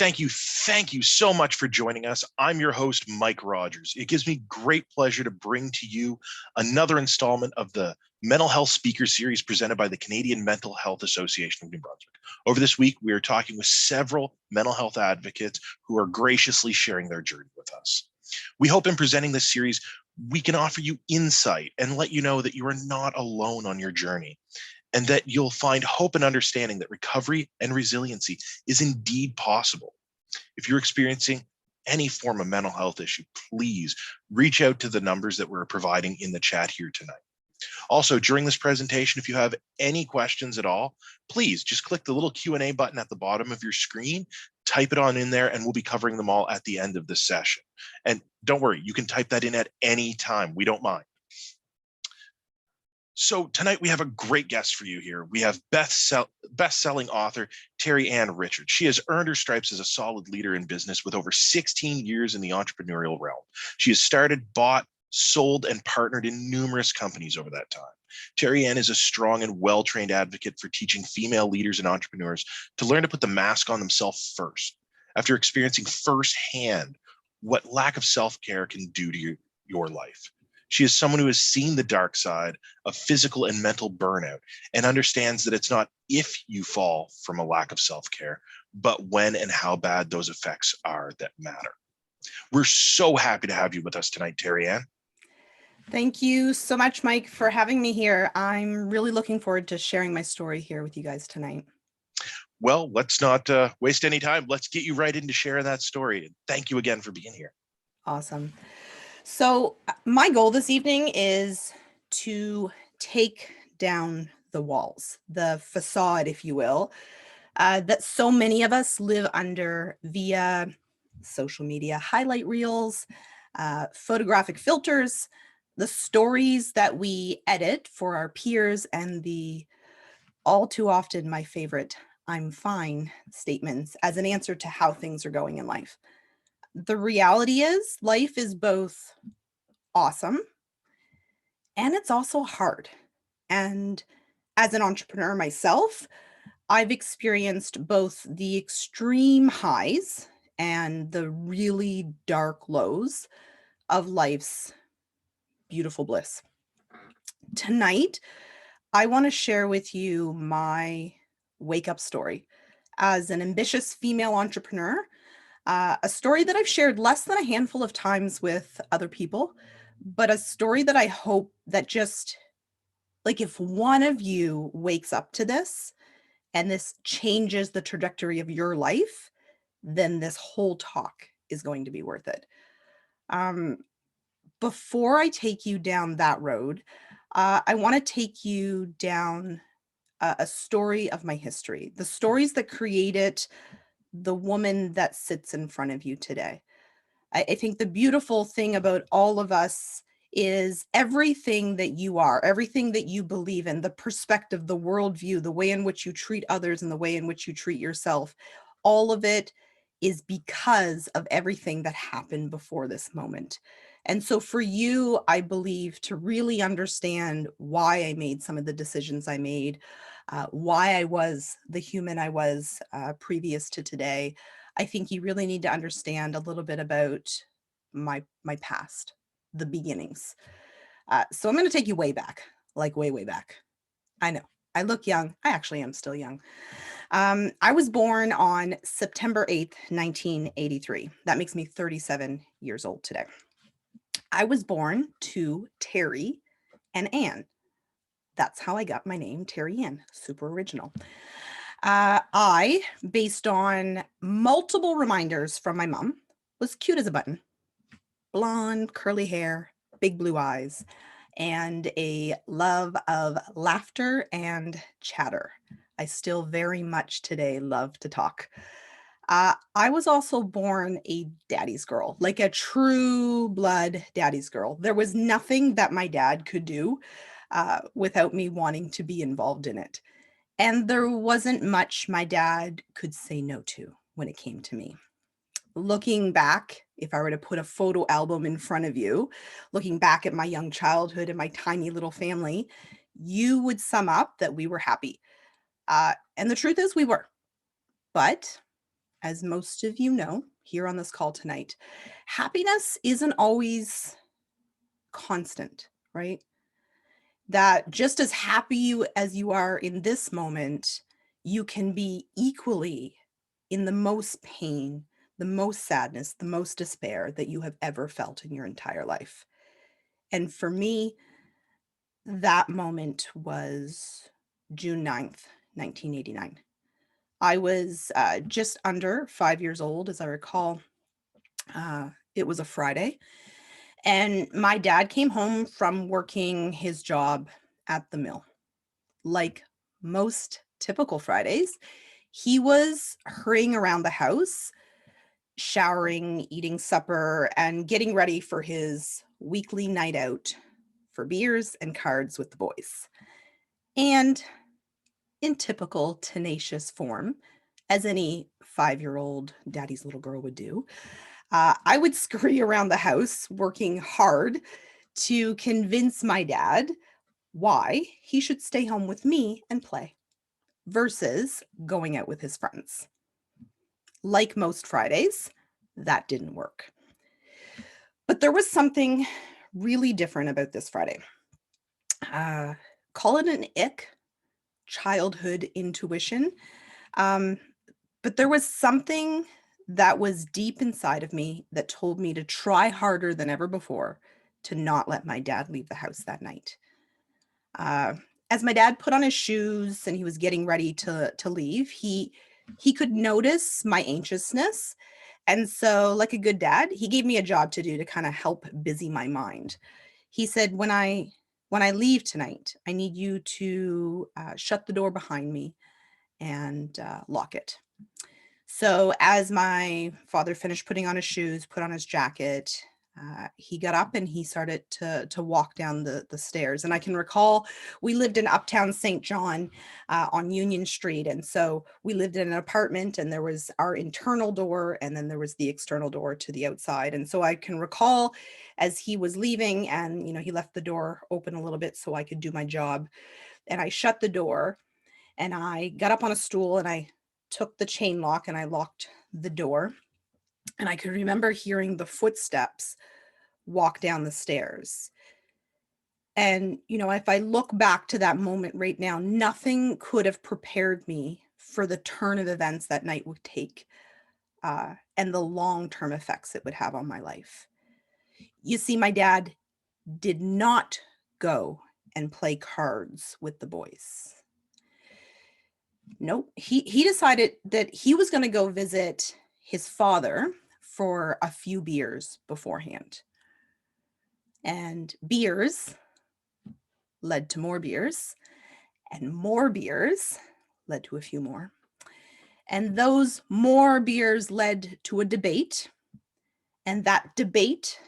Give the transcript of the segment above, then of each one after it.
Thank you so much for joining us. I'm your host, Mike Rogers. It gives me great pleasure to bring to you another installment of the Mental Health Speaker Series presented by the Canadian Mental Health Association of New Brunswick. Over this week, we are talking with several mental health advocates who are graciously sharing their journey with us. We hope in presenting this series, we can offer you insight and let you know that you are not alone on your journey, and that you'll find hope and understanding that recovery and resiliency is indeed possible. If you're experiencing any form of mental health issue, please reach out to the numbers that we're providing in the chat here tonight. Also, during this presentation, if you have any questions at all, please just click the little Q&A button at the bottom of your screen, type it on in there, and we'll be covering them all at the end of the session. And don't worry, you can type that in at any time. We don't mind. So tonight we have a great guest for you here. We have best-selling author Terri-Ann Richards. She has earned her stripes as a solid leader in business with over 16 years in the entrepreneurial realm. She has started, bought, sold, and partnered in numerous companies over that time. Terri-Ann is a strong and well-trained advocate for teaching female leaders and entrepreneurs to learn to put the mask on themselves first, after experiencing firsthand what lack of self-care can do to your life. She is someone who has seen the dark side of physical and mental burnout and understands that it's not if you fall from a lack of self-care, but when and how bad those effects are that matter. We're so happy to have you with us tonight, Terri-Ann. Thank you so much, Mike, for having me here. I'm really looking forward to sharing my story here with you guys tonight. Well, let's not waste any time. Let's get you right into sharing that story. Thank you again for being here. Awesome. So my goal this evening is to take down the walls, the facade, if you will, that so many of us live under via social media highlight reels, photographic filters, the stories that we edit for our peers, and the all too often my favorite "I'm fine" statements as an answer to how things are going in life. The reality is life is both awesome and it's also hard. And as an entrepreneur myself, I've experienced both the extreme highs and the really dark lows of life's beautiful bliss. Tonight, I want to share with you my wake up story as an ambitious female entrepreneur. A story that I've shared less than a handful of times with other people, but a story that I hope that just, like, if one of you wakes up to this and this changes the trajectory of your life, then this whole talk is going to be worth it. Before I take you down that road, I want to take you down a story of my history, the stories that created the woman that sits in front of you today. I think the beautiful thing about all of us is everything that you are, everything that you believe in, the perspective, the worldview, the way in which you treat others and the way in which you treat yourself, all of it is because of everything that happened before this moment. And so for you, I believe, to really understand why I made some of the decisions I made, why I was the human I was previous to today, I think you really need to understand a little bit about my past, the beginnings. So I'm going to take you way back, like way, way back. I know I look young. I actually am still young. I was born on September 8th, 1983. That makes me 37 years old today. I was born to Terri and Ann. That's how I got my name, Terri-Ann. Super original. I, based on multiple reminders from my mom, was cute as a button. Blonde, curly hair, big blue eyes, and a love of laughter and chatter. I still very much today love to talk. I was also born a daddy's girl, like a true blood daddy's girl. There was nothing that my dad could do without me wanting to be involved in it. And there wasn't much my dad could say no to when it came to me. Looking back, if I were to put a photo album in front of you, looking back at my young childhood and my tiny little family, you would sum up that we were happy. And the truth is we were. But as most of you know here on this call tonight, happiness isn't always constant, right? That just as happy as you are in this moment, you can be equally in the most pain, the most sadness, the most despair that you have ever felt in your entire life. And for me, that moment was June 9th, 1989. I was just under 5 years old, as I recall. It was a Friday, and my dad came home from working his job at the mill. Like most typical Fridays, he was hurrying around the house, showering, eating supper, and getting ready for his weekly night out for beers and cards with the boys. And in typical tenacious form, as any 5-year-old daddy's little girl would do, I would scurry around the house working hard to convince my dad why he should stay home with me and play versus going out with his friends. Like most Fridays, that didn't work. But there was something really different about this Friday. Call it an ick, childhood intuition. Um, but there was something that was deep inside of me that told me to try harder than ever before to not let my dad leave the house that night. Uh, as my dad put on his shoes and he was getting ready to leave, he could notice my anxiousness. And so, like a good dad, he gave me a job to do to kind of help busy my mind. He said, when I leave tonight, I need you to shut the door behind me and lock it. So as my father finished putting on his shoes, put on his jacket, he got up and he started to walk down the stairs. And I can recall we lived in Uptown St. John on Union Street. And so we lived in an apartment, and there was our internal door, and then there was the external door to the outside. And so I can recall as he was leaving, and he left the door open a little bit so I could do my job. And I shut the door, and I got up on a stool, and I took the chain lock and I locked the door. And I could remember hearing the footsteps walk down the stairs. And, if I look back to that moment right now, nothing could have prepared me for the turn of events that night would take and the long-term effects it would have on my life. You see, my dad did not go and play cards with the boys. Nope. He decided that he was going to go visit his father for a few beers beforehand. And beers led to more beers, and more beers led to a few more. And those more beers led to a debate, and that debate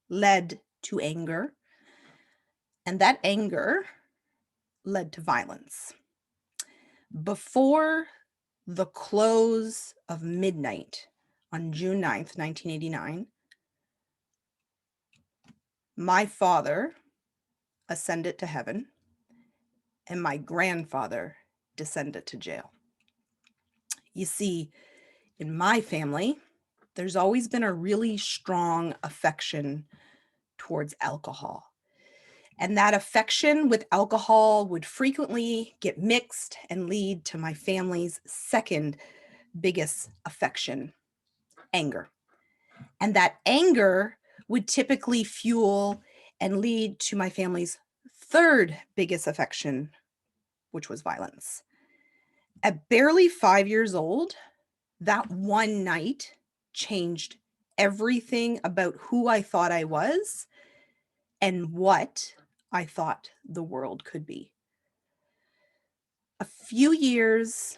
led to anger, and that anger led to violence. Before the close of midnight on June 9th, 1989, my father ascended to heaven and my grandfather descended to jail. You see, in my family, there's always been a really strong affection towards alcohol. And that affection with alcohol would frequently get mixed and lead to my family's second biggest affection, anger. And that anger would typically fuel and lead to my family's third biggest affection, which was violence. At barely 5 years old, that one night changed everything about who I thought I was and what I thought the world could be. A few years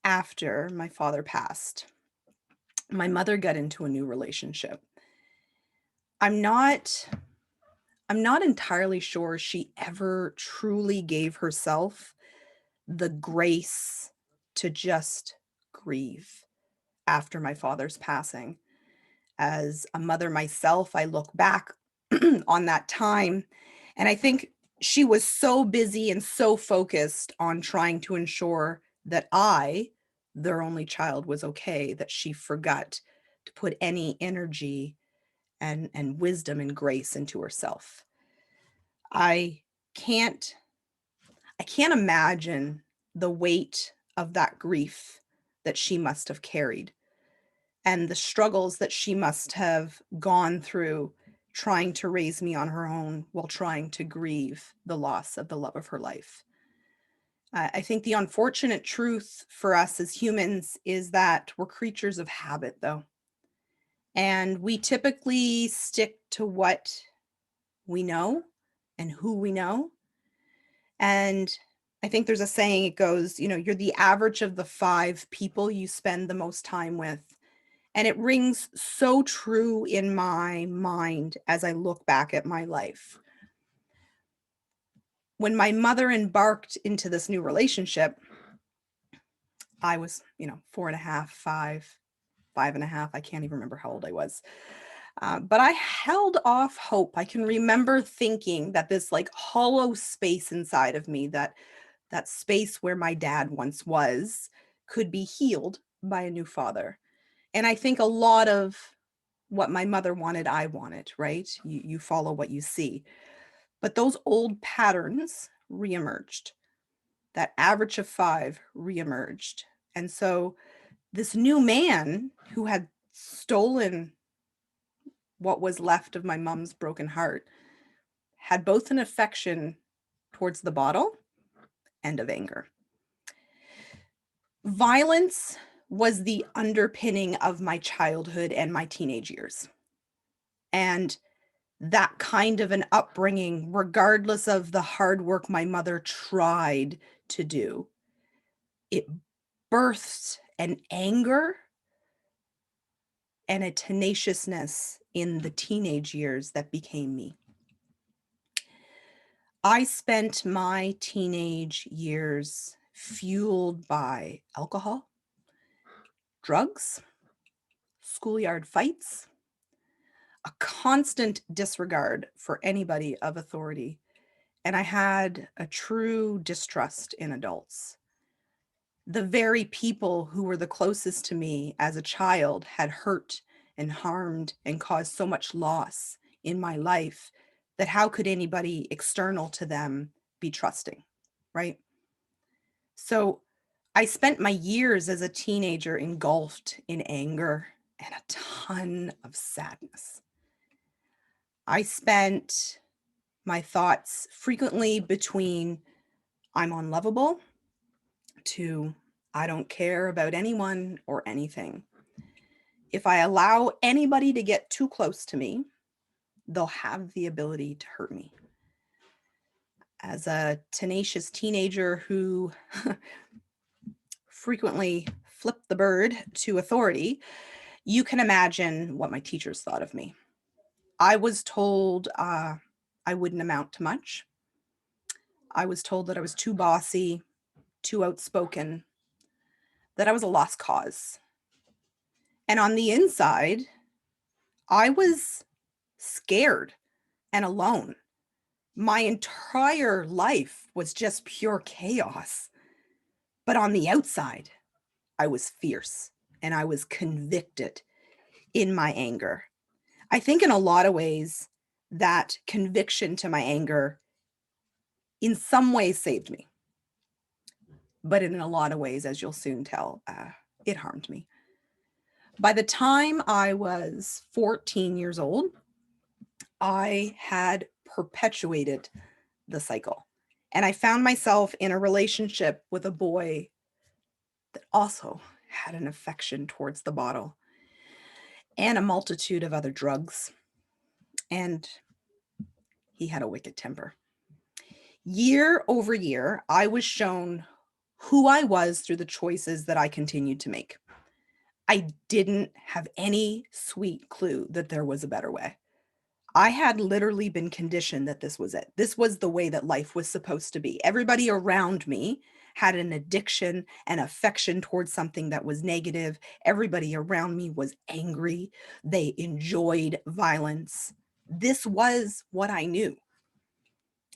after my father passed, my mother got into a new relationship. I'm not entirely sure she ever truly gave herself the grace to just grieve after my father's passing. As a mother myself, I look back on that time, and I think she was so busy and so focused on trying to ensure that I their only child was okay, that she forgot to put any energy and wisdom and grace into herself. I can't I can't imagine the weight of that grief that she must have carried and the struggles that she must have gone through trying to raise me on her own while trying to grieve the loss of the love of her life. I think the unfortunate truth for us as humans is that we're creatures of habit, though. And we typically stick to what we know and who we know. And I think there's a saying, it goes, you're the average of the 5 people you spend the most time with. And it rings so true in my mind as I look back at my life. When my mother embarked into this new relationship, I was, 4.5, 5, 5.5. I can't even remember how old I was. But I held off hope. I can remember thinking that this like hollow space inside of me, that space where my dad once was, could be healed by a new father. And I think a lot of what my mother wanted, I wanted, right? You follow what you see. But those old patterns reemerged. That average of 5 reemerged. And so this new man who had stolen what was left of my mom's broken heart had both an affection towards the bottle and of anger. Violence was the underpinning of my childhood and my teenage years. And that kind of an upbringing, regardless of the hard work my mother tried to do, it birthed an anger and a tenaciousness in the teenage years that became me. I spent my teenage years fueled by alcohol, drugs, schoolyard fights, a constant disregard for anybody of authority, and I had a true distrust in adults. The very people who were the closest to me as a child had hurt and harmed and caused so much loss in my life that how could anybody external to them be trusting, right? So I spent my years as a teenager engulfed in anger and a ton of sadness. I spent my thoughts frequently between I'm unlovable to I don't care about anyone or anything. If I allow anybody to get too close to me, they'll have the ability to hurt me. As a tenacious teenager who frequently flipped the bird to authority, you can imagine what my teachers thought of me. I was told I wouldn't amount to much. I was told that I was too bossy, too outspoken, that I was a lost cause. And on the inside, I was scared and alone. My entire life was just pure chaos. But on the outside, I was fierce and I was convicted in my anger. I think in a lot of ways, that conviction to my anger in some ways saved me. But in a lot of ways, as you'll soon tell, it harmed me. By the time I was 14 years old, I had perpetuated the cycle. And I found myself in a relationship with a boy that also had an affection towards the bottle and a multitude of other drugs. And he had a wicked temper. Year over year, I was shown who I was through the choices that I continued to make. I didn't have any sweet clue that there was a better way. I had literally been conditioned that this was it. This was the way that life was supposed to be. Everybody around me had an addiction and affection towards something that was negative. Everybody around me was angry. They enjoyed violence. This was what I knew.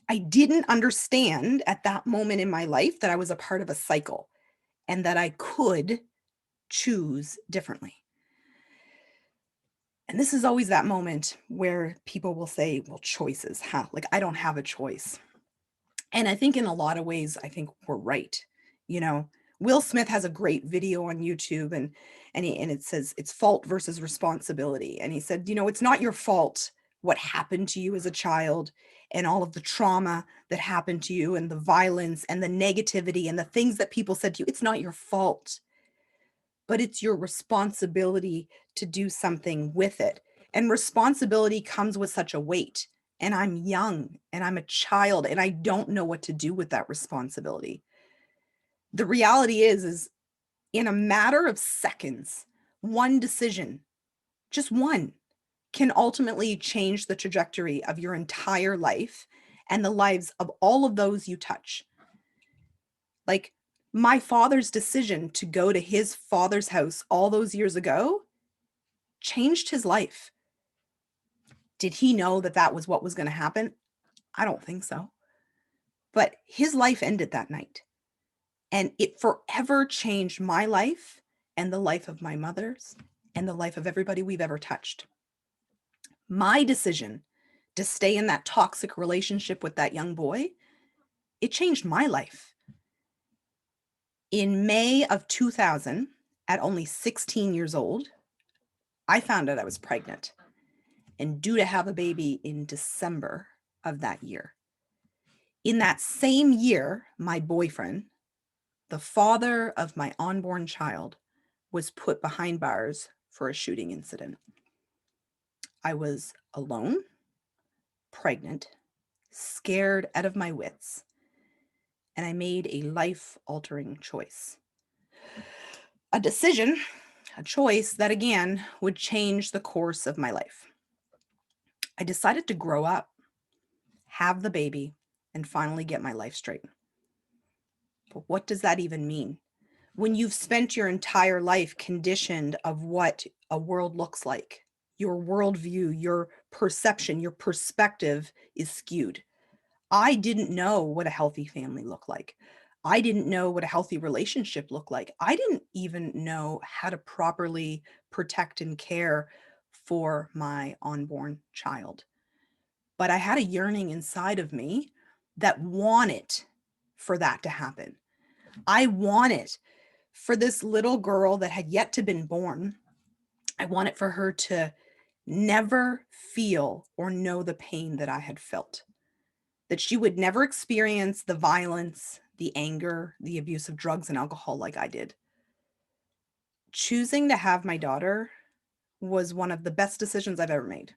I didn't understand at that moment in my life that I was a part of a cycle. and that I could choose differently. And this is always that moment where people will say, well, choices, huh? Like, I don't have a choice. And I think in a lot of ways, I think we're right. You know, Will Smith has a great video on YouTube, and it says it's fault versus responsibility. And he said, you know, it's not your fault what happened to you as a child and all of the trauma that happened to you and the violence and the negativity and the things that people said to you. It's not your fault, but it's your responsibility to do something with it. And responsibility comes with such a weight. And I'm young and I'm a child and I don't know what to do with that responsibility. The reality is in a matter of seconds, one decision, just one, can ultimately change the trajectory of your entire life and the lives of all of those you touch. Like, my father's decision to go to his father's house all those years ago changed his life. Did he know that that was what was going to happen? I don't think so. But his life ended that night. And it forever changed my life and the life of my mother's and the life of everybody we've ever touched. My decision to stay in that toxic relationship with that young boy, it changed my life. In May of 2000, at only 16 years old, I found out I was pregnant and due to have a baby in December of that year. In that same year, my boyfriend, the father of my unborn child, was put behind bars for a shooting incident. I was alone, pregnant, scared out of my wits, and I made a life-altering choice. A decision, a choice that again would change the course of my life. I decided to grow up, have the baby, and finally get my life straight. But what does that even mean? When you've spent your entire life conditioned of what a world looks like, your worldview, your perception, your perspective is skewed. I didn't know what a healthy family looked like. I didn't know what a healthy relationship looked like. I didn't even know how to properly protect and care for my unborn child. But I had a yearning inside of me that wanted for that to happen. I wanted for this little girl that had yet to been born, I wanted for her to never feel or know the pain that I had felt, that she would never experience the violence, the anger, the abuse of drugs and alcohol like I did. Choosing to have my daughter was one of the best decisions I've ever made,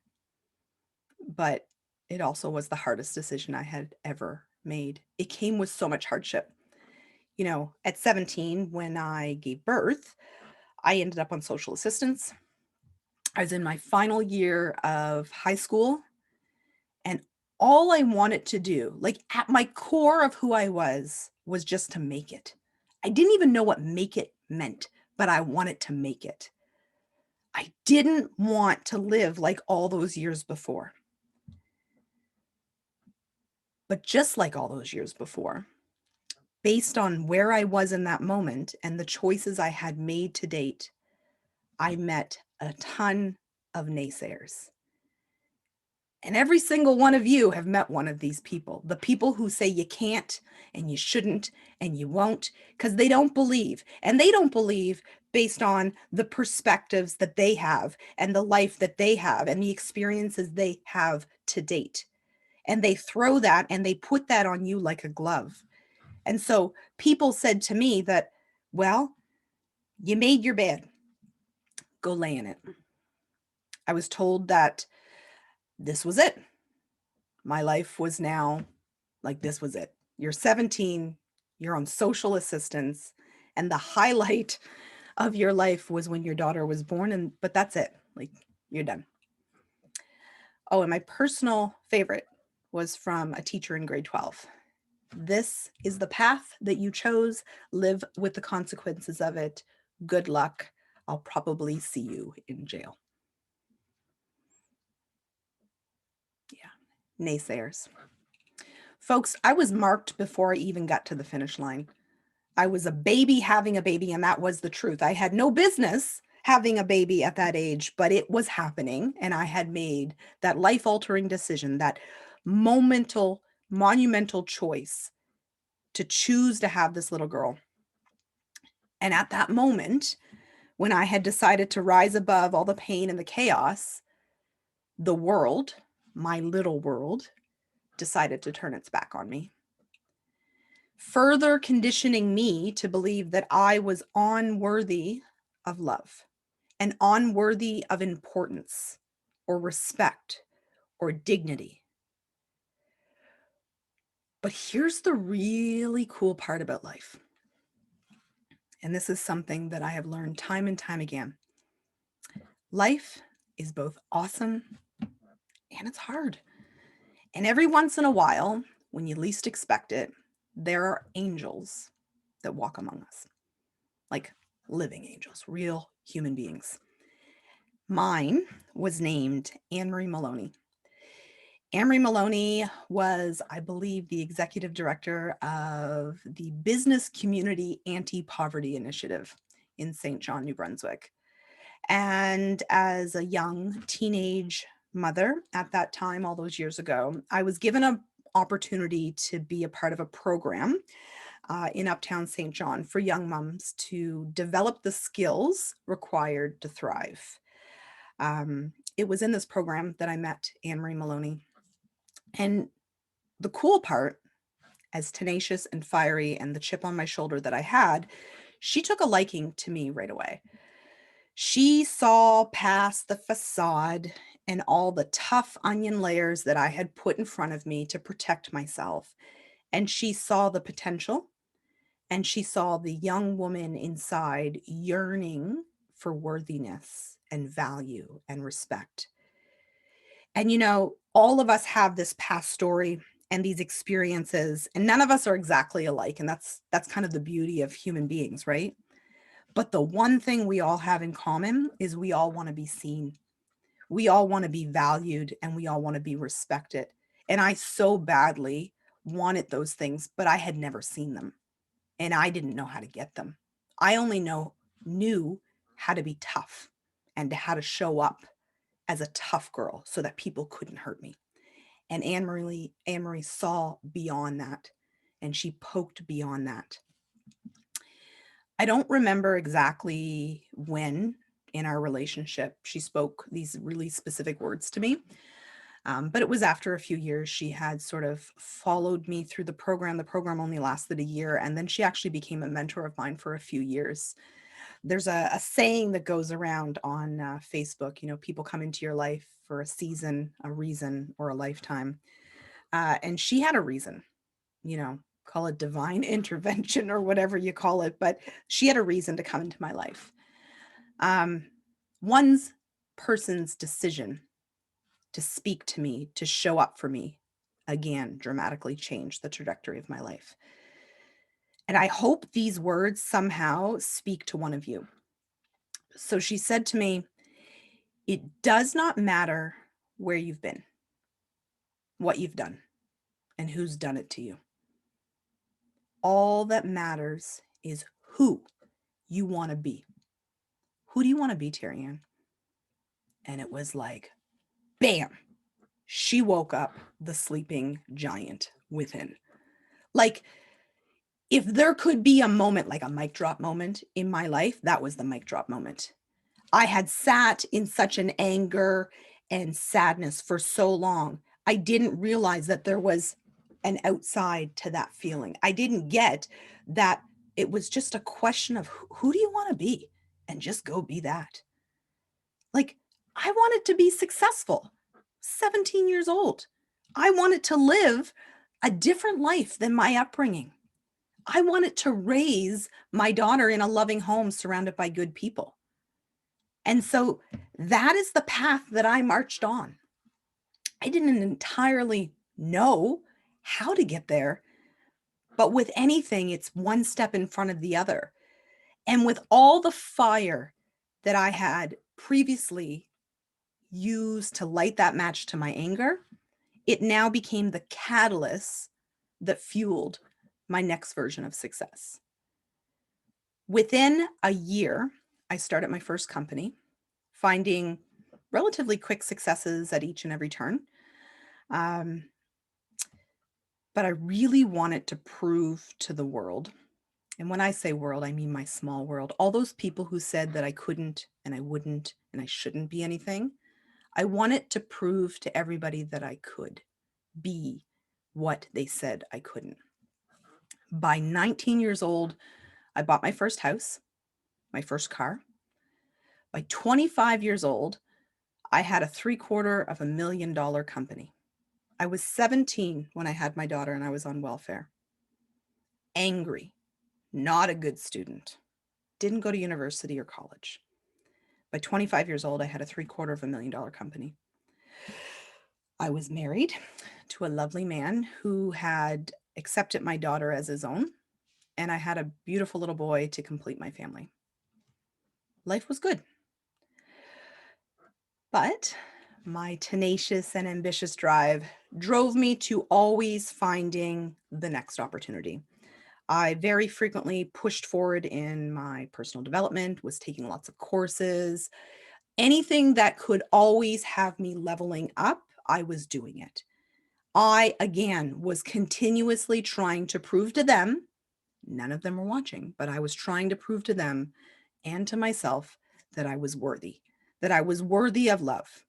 but it also was the hardest decision I had ever made. It came with so much hardship. You know, at 17, when I gave birth, I ended up on social assistance. I was in my final year of high school, and all I wanted to do, like at my core of who I was just to make it. I didn't even know what make it meant, but I wanted to make it. I didn't want to live like all those years before. But just like all those years before, based on where I was in that moment and the choices I had made to date, I met a ton of naysayers. And every single one of you have met one of these people, the people who say you can't and you shouldn't and you won't, because they don't believe. And they don't believe based on the perspectives that they have and the life that they have and the experiences they have to date. And they throw that and they put that on you like a glove. And so people said to me that, well, you made your bed, go lay in it. I was told that this was it. My life was now like, this was it. You're 17, you're on social assistance, and the highlight of your life was when your daughter was born, but that's it. Like, you're done. Oh, and my personal favorite was from a teacher in grade 12. This is the path that you chose. Live with the consequences of it. Good luck. I'll probably see you in jail. Yeah, naysayers. Folks, I was marked before I even got to the finish line. I was a baby having a baby, and that was the truth. I had no business having a baby at that age, but it was happening, and I had made that life-altering decision, that monumental choice to choose to have this little girl. And at that moment, when I had decided to rise above all the pain and the chaos, the world, my little world, decided to turn its back on me, further conditioning me to believe that I was unworthy of love and unworthy of importance or respect or dignity. But here's the really cool part about life. And this is something that I have learned time and time again. Life is both awesome and it's hard. And every once in a while, when you least expect it, there are angels that walk among us, like living angels, real human beings. Mine was named Anne-Marie Maloney. Anne-Marie Maloney was, I believe, the executive director of the Business Community Anti-Poverty Initiative in St. John, New Brunswick. And as a young teenage mother at that time, all those years ago, I was given an opportunity to be a part of a program in Uptown St. John for young moms to develop the skills required to thrive. It was in this program that I met Anne-Marie Maloney. And the cool part, as tenacious and fiery and the chip on my shoulder that I had, she took a liking to me right away. She saw past the facade and all the tough onion layers that I had put in front of me to protect myself. And she saw the potential, and she saw the young woman inside yearning for worthiness and value and respect. And, all of us have this past story and these experiences, and none of us are exactly alike. And that's kind of the beauty of human beings, right? But the one thing we all have in common is we all want to be seen. We all want to be valued, and we all want to be respected. And I so badly wanted those things, but I had never seen them, and I didn't know how to get them. I only knew how to be tough and how to show up as a tough girl so that people couldn't hurt me. And Anne-Marie saw beyond that, and she poked beyond that. I don't remember exactly when in our relationship she spoke these really specific words to me. But it was after a few years. She had sort of followed me through the program. The program only lasted a year, and then she actually became a mentor of mine for a few years. There's a saying that goes around on Facebook, people come into your life for a season, a reason, or a lifetime. And she had a reason, call it divine intervention or whatever you call it, but she had a reason to come into my life. One person's decision to speak to me, to show up for me, again, dramatically changed the trajectory of my life. And I hope these words somehow speak to one of you. So she said to me, "It does not matter where you've been, what you've done, and who's done it to you. All that matters is who you want to be." Who do you want to be, Terri-Ann? And it was like, bam, she woke up the sleeping giant within. Like, if there could be a moment, like a mic drop moment in my life, that was the mic drop moment. I had sat in such an anger and sadness for so long. I didn't realize that there was an outside to that feeling. I didn't get that it was just a question of who do you want to be? And just go be that. Like, I wanted to be successful, 17 years old. I wanted to live a different life than my upbringing. I wanted to raise my daughter in a loving home surrounded by good people. And so that is the path that I marched on. I didn't entirely know how to get there, but with anything, it's one step in front of the other. And with all the fire that I had previously used to light that match to my anger, it now became the catalyst that fueled my next version of success. Within a year, I started my first company, finding relatively quick successes at each and every turn. Um, but I really wanted to prove to the world, and when I say world, I mean my small world, all those people who said that I couldn't and I wouldn't and I shouldn't be anything. I wanted to prove to everybody that I could be what they said I couldn't. By 19 years old, I bought my first house, my first car. By 25 years old, I had a $750,000 company. I was 17 when I had my daughter and I was on welfare. Angry, not a good student, didn't go to university or college. By 25 years old, I had a $750,000 company. I was married to a lovely man who had accepted my daughter as his own, and I had a beautiful little boy to complete my family. Life was good. But my tenacious and ambitious drive drove me to always finding the next opportunity. I very frequently pushed forward in my personal development, was taking lots of courses. Anything that could always have me leveling up, I was doing it. I, again, was continuously trying to prove to them, none of them were watching, but I was trying to prove to them and to myself that I was worthy of love.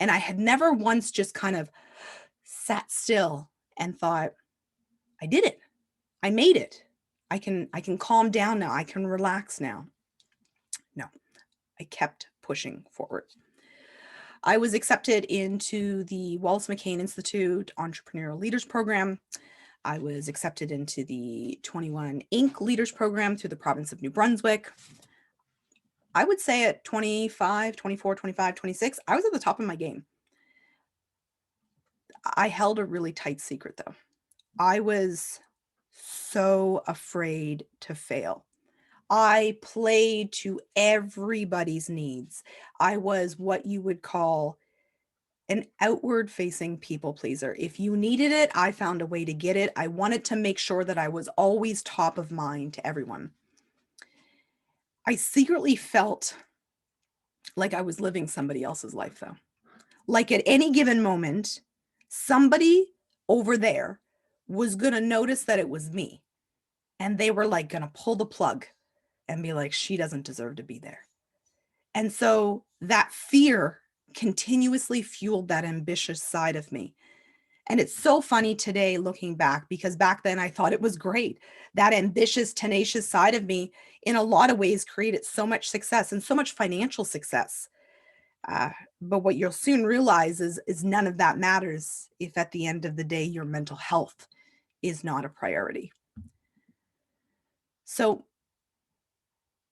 And I had never once just kind of sat still and thought, I did it. I made it. I can calm down now. I can relax now. No, I kept pushing forward. I was accepted into the Wallace McCain Institute Entrepreneurial Leaders Program. I was accepted into the 21 Inc. Leaders Program through the province of New Brunswick. I would say at 25, 24, 25, 26, I was at the top of my game. I held a really tight secret though. I was so afraid to fail. I played to everybody's needs. I was what you would call an outward facing people pleaser. If you needed it, I found a way to get it. I wanted to make sure that I was always top of mind to everyone. I secretly felt like I was living somebody else's life though. Like at any given moment, somebody over there was going to notice that it was me. And they were like going to pull the plug and be like, she doesn't deserve to be there. And so that fear continuously fueled that ambitious side of me. And it's so funny today looking back, because back then I thought it was great. That ambitious, tenacious side of me, in a lot of ways, created so much success and so much financial success. But what you'll soon realize is none of that matters if at the end of the day, your mental health is not a priority. So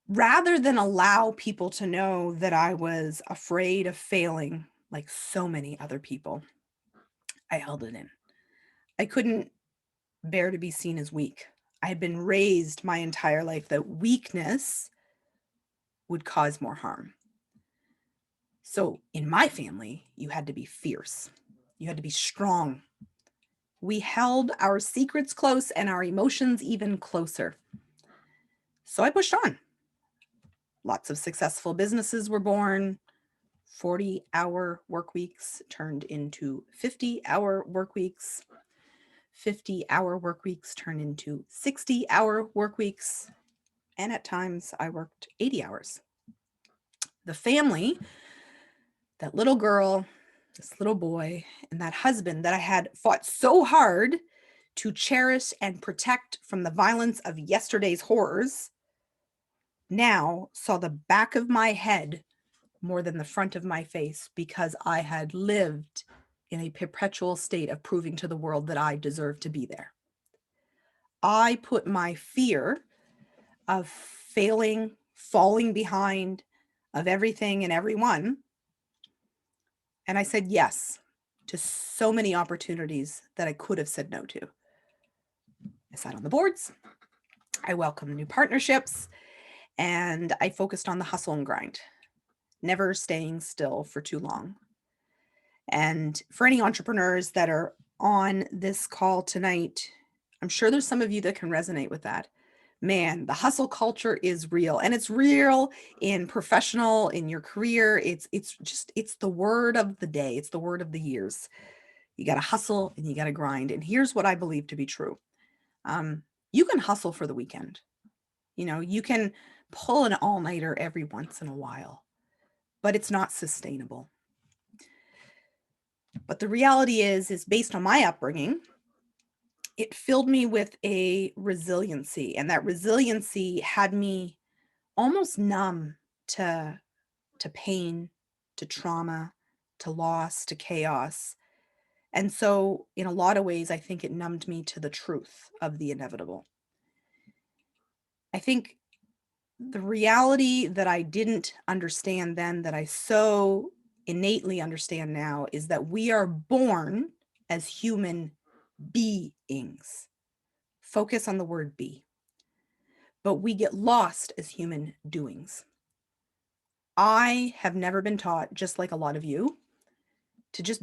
rather than allow people to know that I was afraid of failing like so many other people, I held it in. I couldn't bear to be seen as weak. I had been raised my entire life that weakness would cause more harm. So in my family, you had to be fierce. You had to be strong. We held our secrets close and our emotions even closer. So I pushed on. Lots of successful businesses were born. 40-hour work weeks turned into 50-hour work weeks. 50-hour work weeks turned into 60-hour work weeks. And at times I worked 80 hours. The family, that little girl, this little boy, and that husband that I had fought so hard to cherish and protect from the violence of yesterday's horrors, now saw the back of my head more than the front of my face, because I had lived in a perpetual state of proving to the world that I deserved to be there. I put my fear of failing, falling behind, of everything and everyone, and I said yes to so many opportunities that I could have said no to. I sat on the boards, I welcomed new partnerships, and I focused on the hustle and grind, never staying still for too long. And for any entrepreneurs that are on this call tonight, I'm sure there's some of you that can resonate with that. Man, the hustle culture is real, and it's real in professional, in your career. It's the word of the day. It's the word of the years. You got to hustle and you got to grind. And here's what I believe to be true. Um, you can hustle for the weekend. You can pull an all-nighter every once in a while, but it's not sustainable. But the reality is based on my upbringing, it filled me with a resiliency, and that resiliency had me almost numb to pain, to trauma, to loss, to chaos. And so in a lot of ways, I think it numbed me to the truth of the inevitable. I think the reality that I didn't understand then, that I so innately understand now, is that we are born as human beings. Focus on the word be. But we get lost as human doings. I have never been taught, just like a lot of you, to just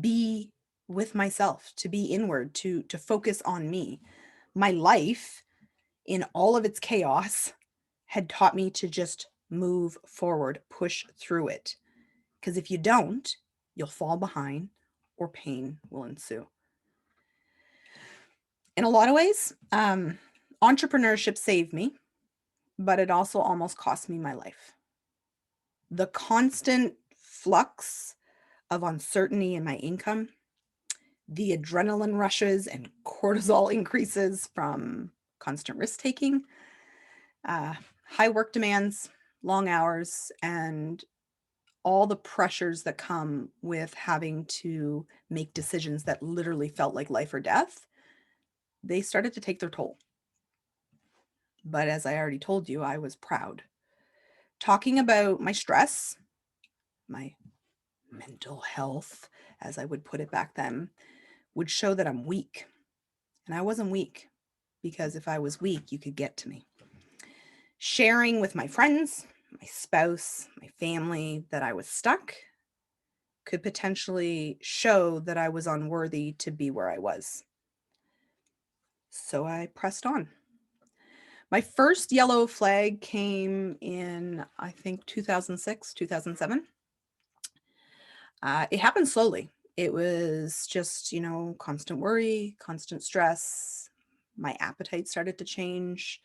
be with myself, to be inward, to focus on me. My life, in all of its chaos, had taught me to just move forward, push through it. Because if you don't, you'll fall behind or pain will ensue. In a lot of ways, entrepreneurship saved me, but it also almost cost me my life. The constant flux of uncertainty in my income, the adrenaline rushes and cortisol increases from constant risk taking, high work demands, long hours, and all the pressures that come with having to make decisions that literally felt like life or death, they started to take their toll. But as I already told you, I was proud. Talking about my stress, my mental health, as I would put it back then, would show that I'm weak. And I wasn't weak, because if I was weak, you could get to me. Sharing with my friends, my spouse, my family that I was stuck could potentially show that I was unworthy to be where I was. So I pressed on. My first yellow flag came in, I think, 2006, 2007. It happened slowly. It was just, constant worry, constant stress. My appetite started to change.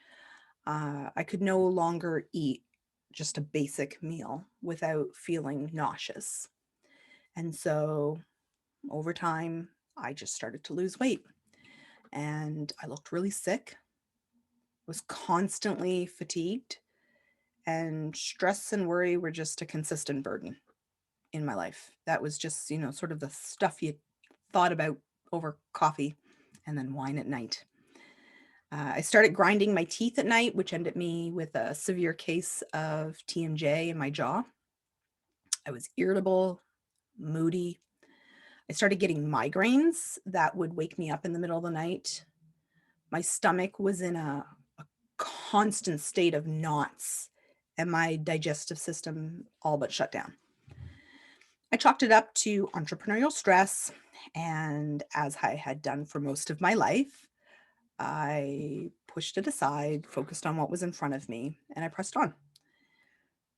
I could no longer eat just a basic meal without feeling nauseous. And so over time, I just started to lose weight. And I looked really sick, was constantly fatigued, and stress and worry were just a consistent burden in my life. That was just, sort of the stuff you thought about over coffee and then wine at night. I started grinding my teeth at night, which ended me with a severe case of TMJ in my jaw. I was irritable, moody. I started getting migraines that would wake me up in the middle of the night. My stomach was in a constant state of knots, and my digestive system all but shut down. I chalked it up to entrepreneurial stress, and as I had done for most of my life, I pushed it aside, focused on what was in front of me, and I pressed on.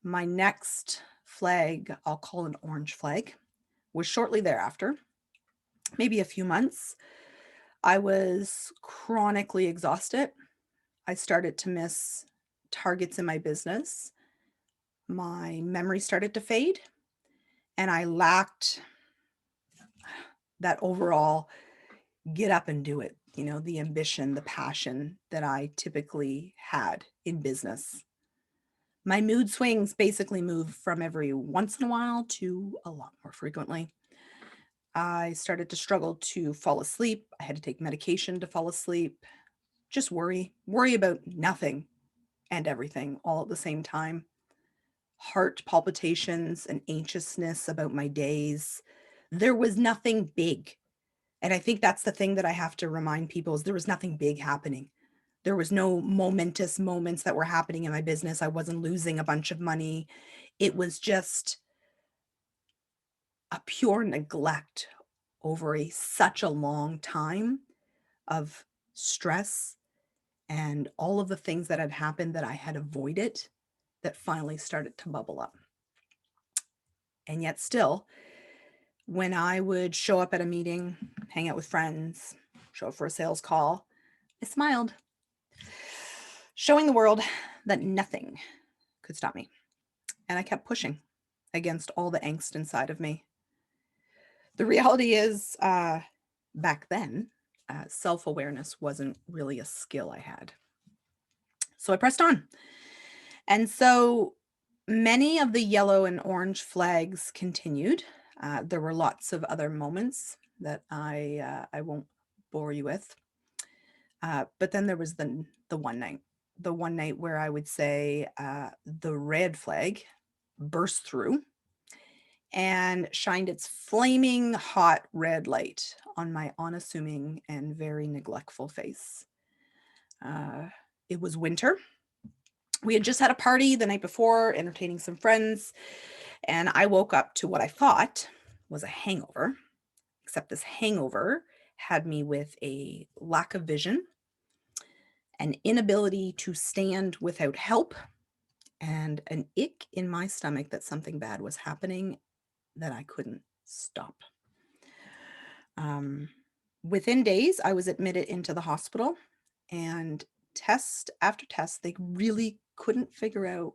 My next flag, I'll call an orange flag, was shortly thereafter, maybe a few months. I was chronically exhausted. I started to miss targets in my business. My memory started to fade, and I lacked that overall get up and do it, the ambition, the passion that I typically had in business. My mood swings basically move from every once in a while to a lot more frequently. I started to struggle to fall asleep. I had to take medication to fall asleep. Just worry about nothing and everything all at the same time. Heart palpitations and anxiousness about my days. There was nothing big. And I think that's the thing that I have to remind people, is there was nothing big happening. There was no momentous moments that were happening in my business. I wasn't losing a bunch of money. It was just a pure neglect over such a long time of stress, and all of the things that had happened that I had avoided that finally started to bubble up. And yet still, when I would show up at a meeting, hang out with friends, show up for a sales call, I smiled, showing the world that nothing could stop me. And I kept pushing against all the angst inside of me. The reality is, back then, self-awareness wasn't really a skill I had. So I pressed on. And so many of the yellow and orange flags continued. There were lots of other moments that I won't bore you with. But then there was the one night where I would say the red flag burst through and shined its flaming hot red light on my unassuming and very neglectful face. It was winter. We had just had a party the night before, entertaining some friends, and I woke up to what I thought was a hangover, except this hangover had me with a lack of vision, an inability to stand without help, and an ick in my stomach that something bad was happening that I couldn't stop. Within days, I was admitted into the hospital, and test after test, they really couldn't figure out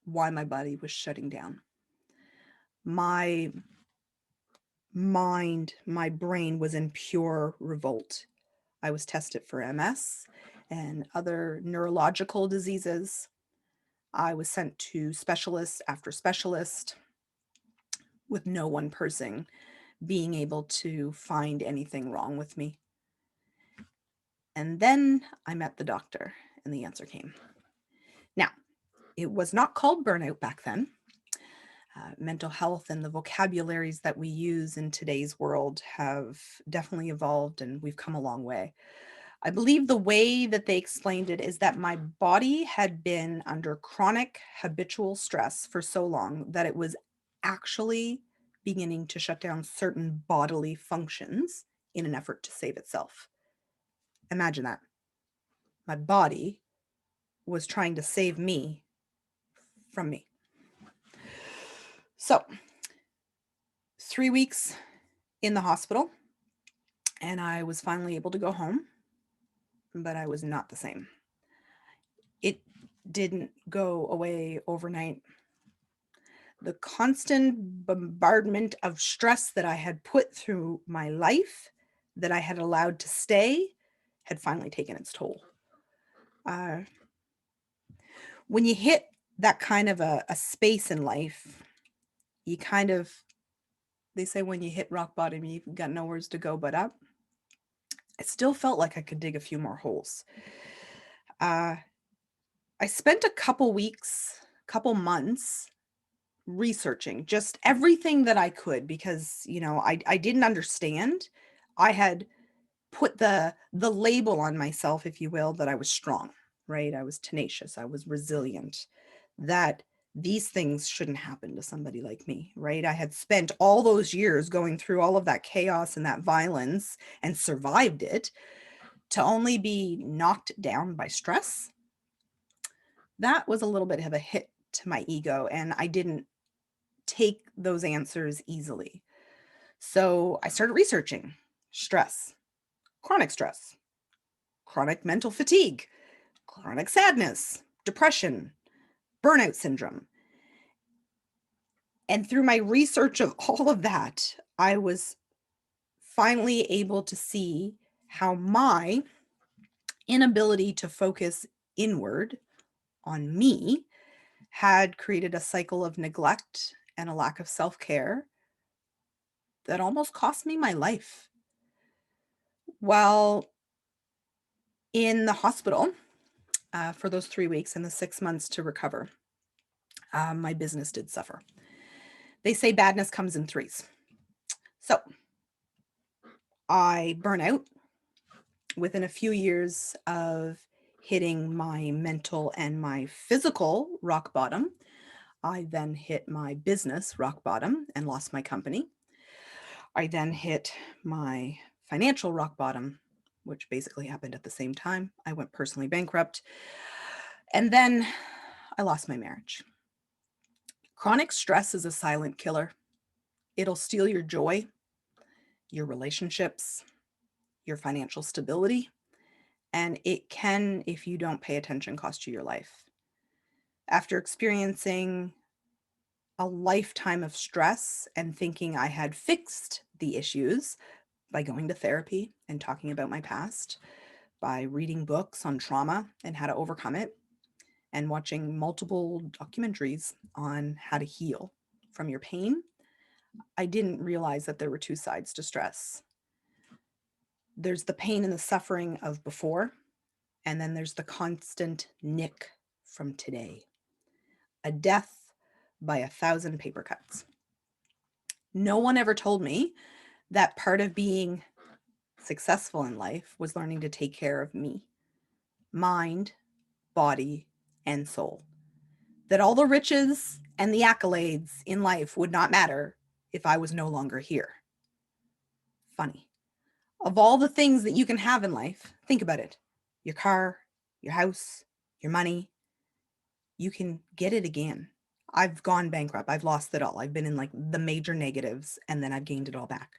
why my body was shutting down. My mind, my brain was in pure revolt. I was tested for MS and other neurological diseases. I was sent to specialist after specialist with no one person being able to find anything wrong with me. And then I met the doctor and the answer came. Now, it was not called burnout back then. Mental health and the vocabularies that we use in today's world have definitely evolved, and we've come a long way. I believe the way that they explained it is that my body had been under chronic habitual stress for so long that it was actually beginning to shut down certain bodily functions in an effort to save itself. Imagine that. My body was trying to save me from me. So, 3 weeks in the hospital, and I was finally able to go home, but I was not the same. It didn't go away overnight. The constant bombardment of stress that I had put through my life, that I had allowed to stay, had finally taken its toll. When you hit that kind of a space in life, you kind of, they say when you hit rock bottom, you've got nowhere to go but up. I still felt like I could dig a few more holes. I spent a couple months researching just everything that I could because, I didn't understand. I had put the label on myself, if you will, that I was strong, right? I was tenacious. I was resilient, that these things shouldn't happen to somebody like me, right? I had spent all those years going through all of that chaos and that violence and survived it to only be knocked down by stress. That was a little bit of a hit to my ego, and I didn't take those answers easily. So I started researching stress, chronic mental fatigue, chronic sadness, depression, burnout syndrome. And through my research of all of that, I was finally able to see how my inability to focus inward on me had created a cycle of neglect and a lack of self-care that almost cost me my life. While in the hospital for those 3 weeks and the 6 months to recover, my business did suffer. They say badness comes in threes. So I burn out within a few years of hitting my mental and my physical rock bottom. I then hit my business rock bottom and lost my company. I then hit my financial rock bottom which basically happened at the same time. I went personally bankrupt. And then I lost my marriage. Chronic stress is a silent killer. It'll steal your joy, your relationships, your financial stability, and it can, if you don't pay attention, cost you your life. After experiencing a lifetime of stress and thinking I had fixed the issues by going to therapy and talking about my past, by reading books on trauma and how to overcome it, and watching multiple documentaries on how to heal from your pain, I didn't realize that there were two sides to stress. There's the pain and the suffering of before, and then there's the constant nick from today. A death by 1,000 paper cuts. No one ever told me that part of being successful in life was learning to take care of me, mind, body, and soul. That all the riches and the accolades in life would not matter if I was no longer here. Funny. Of all the things that you can have in life, think about it. Your car, your house, your money, you can get it again. I've gone bankrupt. I've lost it all. I've been in like the major negatives and then I've gained it all back.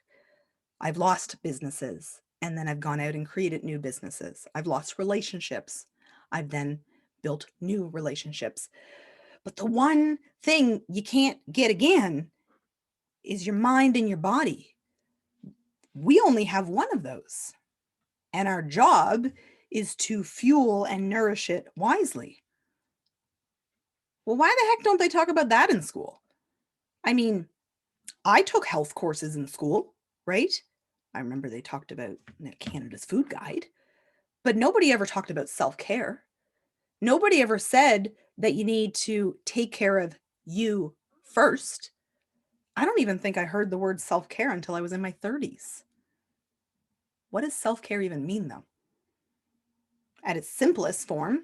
I've lost businesses and then I've gone out and created new businesses. I've lost relationships. I've then built new relationships. But the one thing you can't get again is your mind and your body. We only have one of those. And our job is to fuel and nourish it wisely. Well, why the heck don't they talk about that in school? I mean, I took health courses in school, right? I remember they talked about Canada's Food Guide, but nobody ever talked about self-care. Nobody ever said that you need to take care of you first. I don't even think I heard the word self-care until I was in my 30s. What does self-care even mean, though? At its simplest form,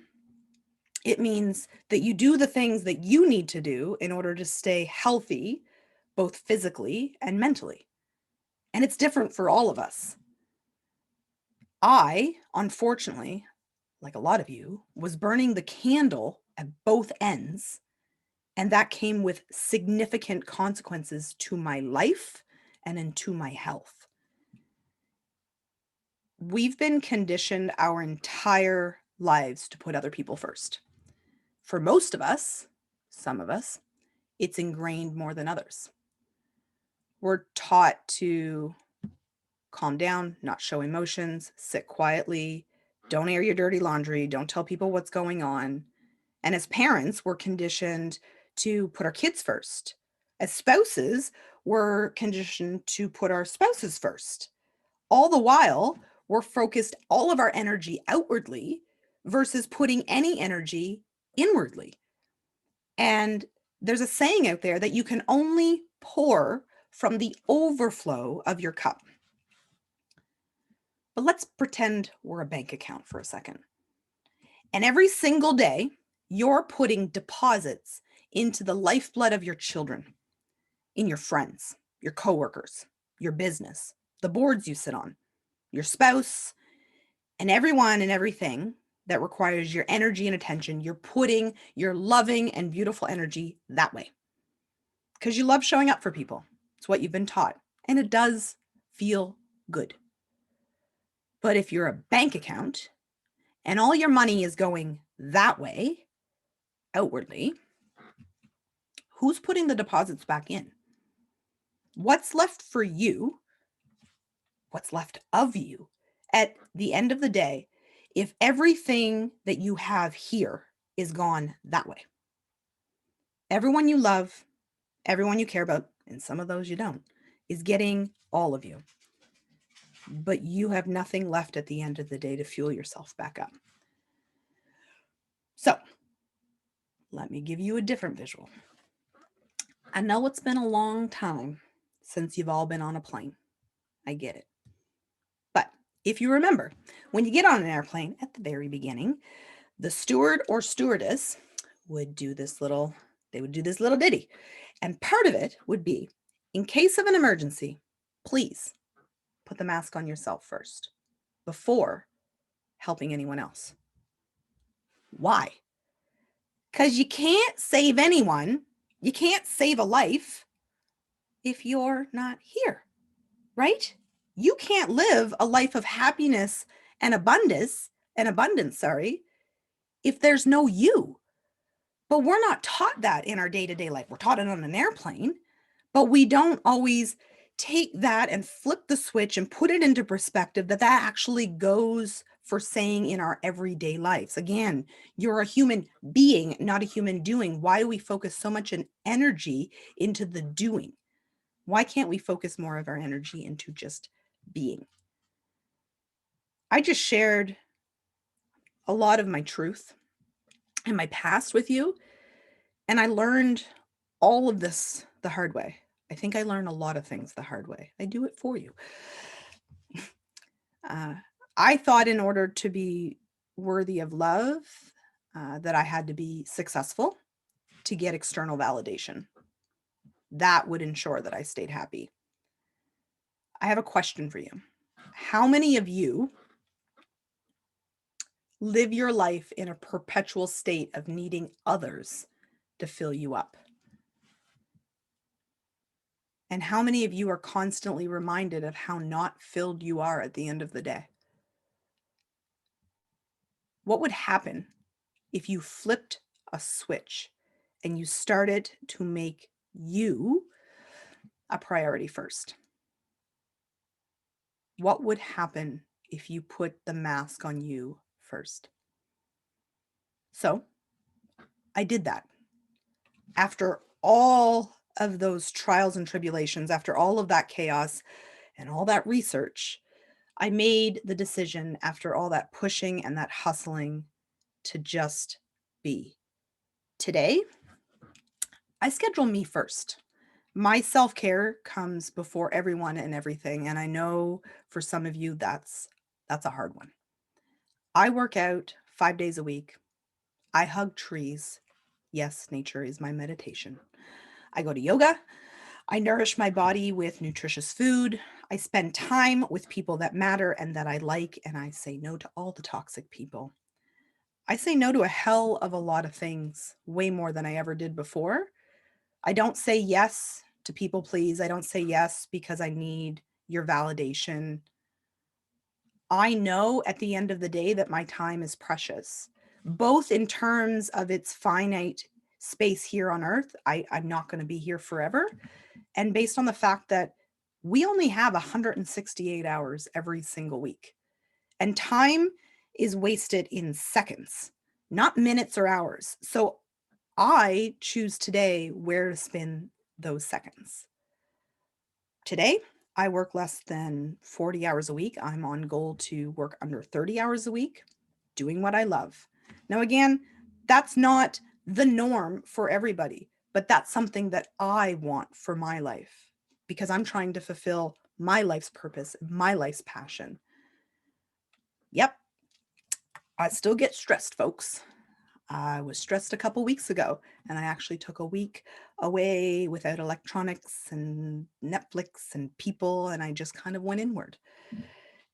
it means that you do the things that you need to do in order to stay healthy, both physically and mentally. And it's different for all of us. I, unfortunately, like a lot of you, was burning the candle at both ends, and that came with significant consequences to my life and into my health. We've been conditioned our entire lives to put other people first. For most of us, some of us, it's ingrained more than others. We're taught to calm down, not show emotions, sit quietly, don't air your dirty laundry, don't tell people what's going on. And as parents, we're conditioned to put our kids first. As spouses, we're conditioned to put our spouses first. All the while, we're focused all of our energy outwardly versus putting any energy inwardly. And there's a saying out there that you can only pour from the overflow of your cup. But let's pretend we're a bank account for a second. And every single day, you're putting deposits into the lifeblood of your children, in your friends, your coworkers, your business, the boards you sit on, your spouse, and everyone and everything that requires your energy and attention. You're putting your loving and beautiful energy that way because you love showing up for people. It's what you've been taught, and it does feel good. But if you're a bank account and all your money is going that way, outwardly, who's putting the deposits back in? What's left for you? What's left of you at the end of the day, if everything that you have here is gone that way? Everyone you love, everyone you care about, and some of those you don't, is getting all of you. But you have nothing left at the end of the day to fuel yourself back up. So let me give you a different visual. I know it's been a long time since you've all been on a plane. I get it. But if you remember, when you get on an airplane at the very beginning, the steward or stewardess would do this little ditty. And part of it would be, in case of an emergency, please put the mask on yourself first. before helping anyone else. Why? Because you can't save anyone. You can't save a life if you're not here, right? You can't live a life of happiness and abundance, if there's no you. But we're not taught that in our day-to-day life. We're taught it on an airplane, but we don't always take that and flip the switch and put it into perspective that actually goes for saying in our everyday lives. Again, you're a human being, not a human doing. Why do we focus so much energy into the doing? Why can't we focus more of our energy into just being? I just shared a lot of my truth and my past with you, and I learned all of this the hard way. I think I learned a lot of things the hard way. I do it for you. I thought in order to be worthy of love, that I had to be successful to get external validation. That would ensure that I stayed happy. I have a question for you. How many of you live your life in a perpetual state of needing others to fill you up? And how many of you are constantly reminded of how not filled you are at the end of the day? What would happen if you flipped a switch and you started to make you a priority first? What would happen if you put the mask on you first? So I did that. After all of those trials and tribulations, after all of that chaos and all that research, I made the decision after all that pushing and that hustling to just be. Today, I schedule me first. My self-care comes before everyone and everything, and I know for some of you that's a hard one. I work out 5 days a week. I hug trees. Yes, nature is my meditation. I go to yoga. I nourish my body with nutritious food. I spend time with people that matter and that I like, and I say no to all the toxic people. I say no to a hell of a lot of things, way more than I ever did before. I don't say yes to people please. I don't say yes because I need your validation. I know at the end of the day that my time is precious, both in terms of its finite space here on earth. I'm not going to be here forever. And based on the fact that we only have 168 hours every single week. And time is wasted in seconds, not minutes or hours. So I choose today where to spend those seconds. Today, I work less than 40 hours a week. I'm on goal to work under 30 hours a week, doing what I love. Now, again, that's not the norm for everybody, but that's something that I want for my life because I'm trying to fulfill my life's purpose, my life's passion. Yep, I still get stressed, folks. I was stressed a couple weeks ago, and I actually took a week away without electronics and Netflix and people, and I just kind of went inward.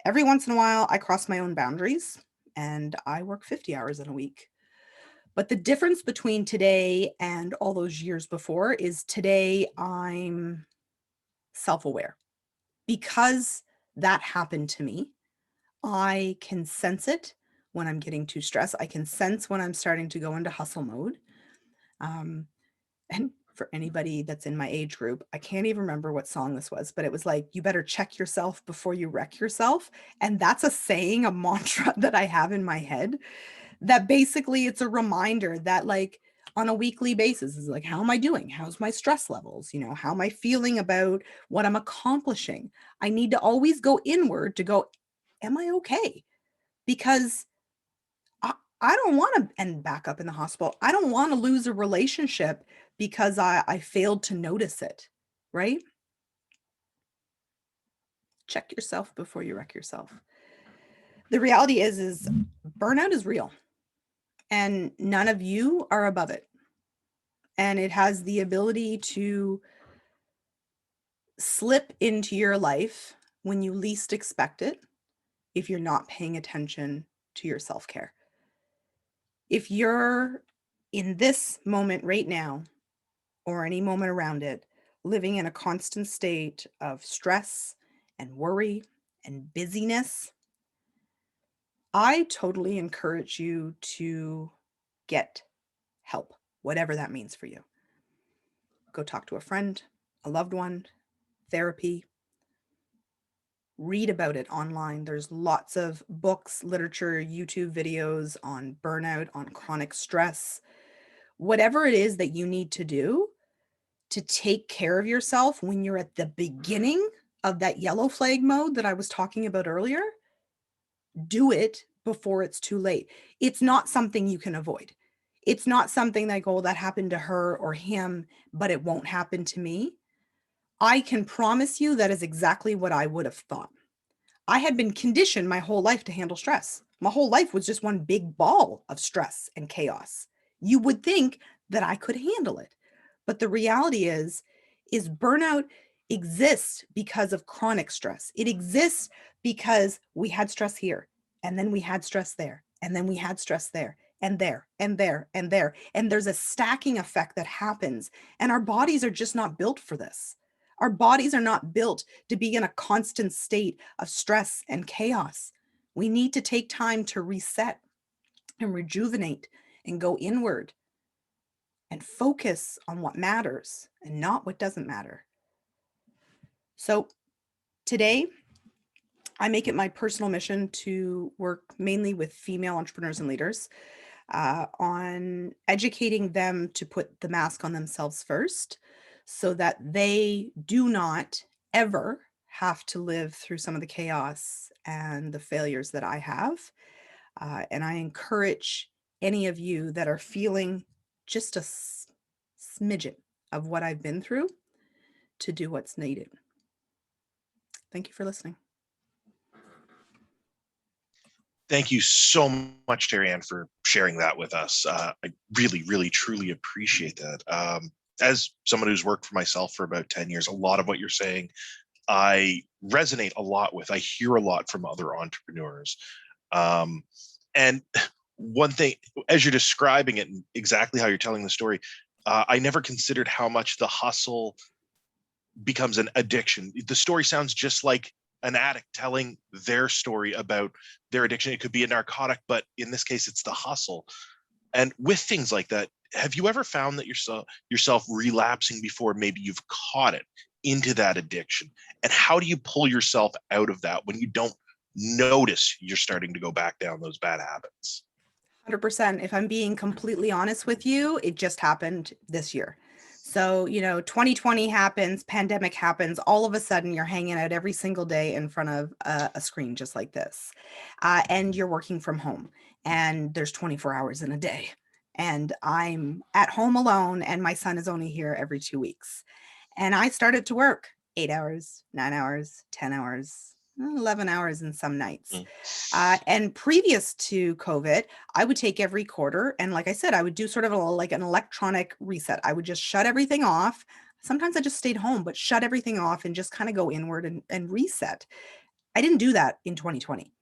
Every once in a while, I cross my own boundaries, and I work 50 hours in a week. But the difference between today and all those years before is today I'm self-aware. Because that happened to me, I can sense it when I'm getting too stressed. I can sense when I'm starting to go into hustle mode. And for anybody that's in my age group, I can't even remember what song this was, but it was like, you better check yourself before you wreck yourself. And that's a saying, a mantra that I have in my head that basically it's a reminder that like on a weekly basis is like, how am I doing? How's my stress levels? You know, how am I feeling about what I'm accomplishing? I need to always go inward to go, am I okay? Because I don't want to end back up in the hospital. I don't want to lose a relationship because I failed to notice it, right? Check yourself before you wreck yourself. The reality is burnout is real and none of you are above it. And it has the ability to slip into your life when you least expect it. if you're not paying attention to your self-care. If you're in this moment right now, or any moment around it, living in a constant state of stress and worry and busyness, I totally encourage you to get help, whatever that means for you. Go talk to a friend, a loved one, therapy. Read about it online. There's lots of books, literature, YouTube videos on burnout, on chronic stress. Whatever it is that you need to do to take care of yourself when you're at the beginning of that yellow flag mode that I was talking about earlier, do it before it's too late. It's not something you can avoid. It's not something like, oh, that happened to her or him, but it won't happen to me. I can promise you that is exactly what I would have thought. I had been conditioned my whole life to handle stress. My whole life was just one big ball of stress and chaos. You would think that I could handle it. But the reality is burnout exists because of chronic stress. It exists because we had stress here, and then we had stress there, and then we had stress there, and there, and there, and there. And there's a stacking effect that happens, and our bodies are just not built for this. Our bodies are not built to be in a constant state of stress and chaos. We need to take time to reset and rejuvenate and go inward and focus on what matters and not what doesn't matter. So today, I make it my personal mission to work mainly with female entrepreneurs and leaders on educating them to put the mask on themselves first so that they do not ever have to live through some of the chaos and the failures that I have. And I encourage any of you that are feeling just a smidgen of what I've been through to do what's needed. Thank you for listening. Thank you so much, Terri-Ann, for sharing that with us. I really, really, truly appreciate that. As someone who's worked for myself for about 10 years, a lot of what you're saying, I resonate a lot with. I hear a lot from other entrepreneurs. And one thing, as you're describing it, and exactly how you're telling the story, I never considered how much the hustle becomes an addiction. The story sounds just like an addict telling their story about their addiction. It could be a narcotic, but in this case, it's the hustle. And with things like that, have you ever found that yourself relapsing before maybe you've caught it into that addiction? And how do you pull yourself out of that when you don't notice you're starting to go back down those bad habits? 100%. If I'm being completely honest with you, it just happened this year. So, 2020 happens, pandemic happens, all of a sudden you're hanging out every single day in front of a screen just like this. And you're working from home, and there's 24 hours in a day. And I'm at home alone, and my son is only here every 2 weeks. And I started to work 8 hours, 9 hours, 10 hours, 11 hours in some nights. And previous to COVID, I would take every quarter. And like I said, I would do sort of like an electronic reset. I would just shut everything off. Sometimes I just stayed home, but shut everything off and just kind of go inward and reset. I didn't do that in 2020.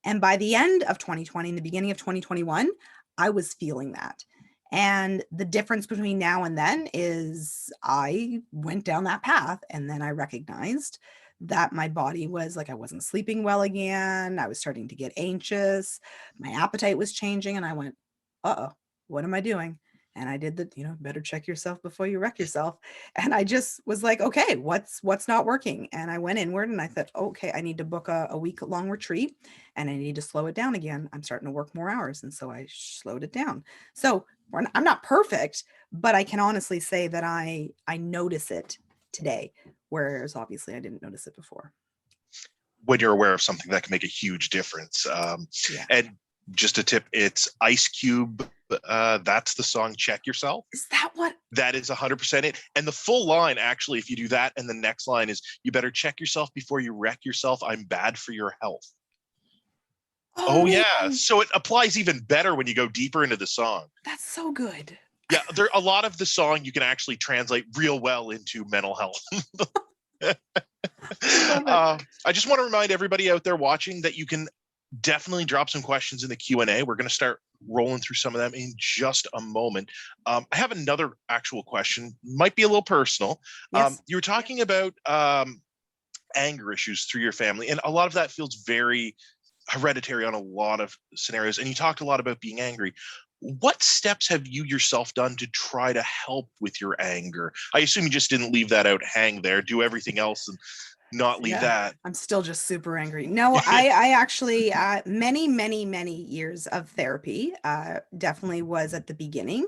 And by the end of 2020, in the beginning of 2021, I was feeling that. And the difference between now and then is I went down that path, and then I recognized that my body was like, I wasn't sleeping well again. I was starting to get anxious. My appetite was changing. And I went, uh-oh, what am I doing? And I did the, better check yourself before you wreck yourself. And I just was like, okay, what's not working? And I went inward and I thought, okay, I need to book a week-long retreat, and I need to slow it down again. I'm starting to work more hours. And so I slowed it down. So I'm not perfect, but I can honestly say that I notice it today, whereas obviously I didn't notice it before. When you're aware of something, that can make a huge difference. Yeah. And just a tip, it's Ice Cube. That's the song Check Yourself. Is that what? That is 100% it. And the full line, actually, if you do that, and the next line is, you better check yourself before you wreck yourself. I'm bad for your health. Oh yeah. So it applies even better when you go deeper into the song. That's so good. Yeah, there a lot of the song you can actually translate real well into mental health. Love it. I just want to remind everybody out there watching that you can definitely drop some questions in the Q&A. We're going to start rolling through some of them in just a moment. I have another actual question, might be a little personal. Yes. You were talking about anger issues through your family, and a lot of that feels very hereditary on a lot of scenarios. And you talked a lot about being angry. What steps have you yourself done to try to help with your anger? I assume you just didn't leave that out hang there, do everything else and not leave Yeah, that. I'm still just super angry. No, I actually, many years of therapy, definitely was at the beginning.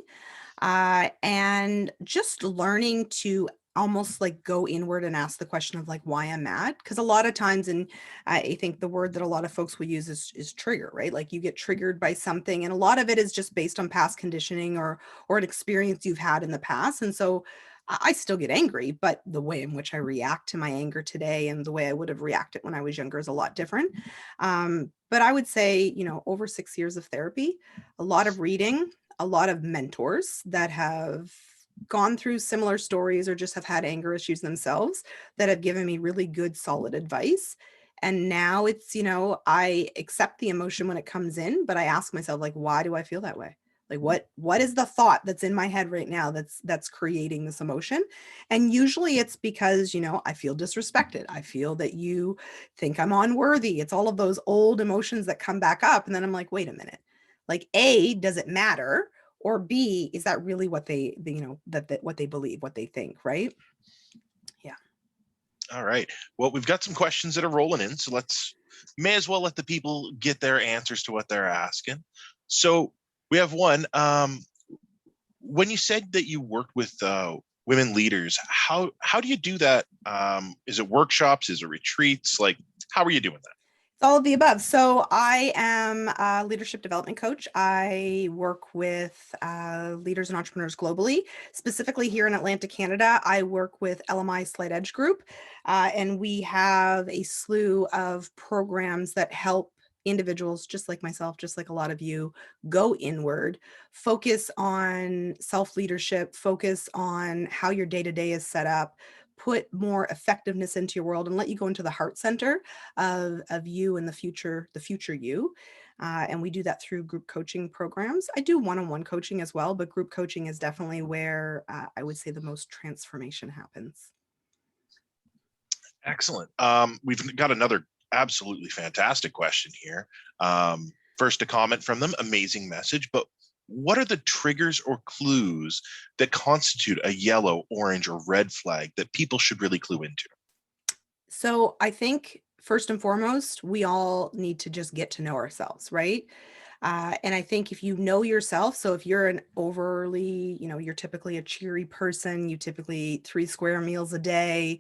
And just learning to almost like go inward and ask the question of like why I'm mad. Because a lot of times, and I think the word that a lot of folks will use is trigger, right? Like you get triggered by something, and a lot of it is just based on past conditioning or an experience you've had in the past. And so I still get angry, but the way in which I react to my anger today and the way I would have reacted when I was younger is a lot different. But I would say, over 6 years of therapy, a lot of reading, a lot of mentors that have gone through similar stories or just have had anger issues themselves that have given me really good, solid advice. And now it's, I accept the emotion when it comes in, but I ask myself, like, why do I feel that way? Like what is the thought that's in my head right now that's creating this emotion? And usually it's because, I feel disrespected. I feel that you think I'm unworthy. It's all of those old emotions that come back up. And then I'm like, wait a minute. Like, A, does it matter? Or B, is that really what that what they believe, what they think, right? Yeah. All right. Well, we've got some questions that are rolling in, so may as well let the people get their answers to what they're asking. So we have one. When you said that you worked with women leaders, how do you do that? Is it workshops? Is it retreats? Like, how are you doing that? It's all of the above. So I am a leadership development coach. I work with leaders and entrepreneurs globally. Specifically here in Atlantic, Canada, I work with LMI Slight Edge Group, and we have a slew of programs that help individuals just like myself, just like a lot of you, go inward, focus on self-leadership, focus on how your day-to-day is set up, put more effectiveness into your world, and let you go into the heart center of you and the future you. And we do that through group coaching programs. I do one-on-one coaching as well, but group coaching is definitely where I would say the most transformation happens. Excellent. We've got another absolutely fantastic question here. First, a comment from them, amazing message, but what are the triggers or clues that constitute a yellow, orange, or red flag that people should really clue into? So I think first and foremost, we all need to just get to know ourselves, right? And I think if you know yourself, so if you're an overly, you're typically a cheery person, you typically eat 3 square meals a day,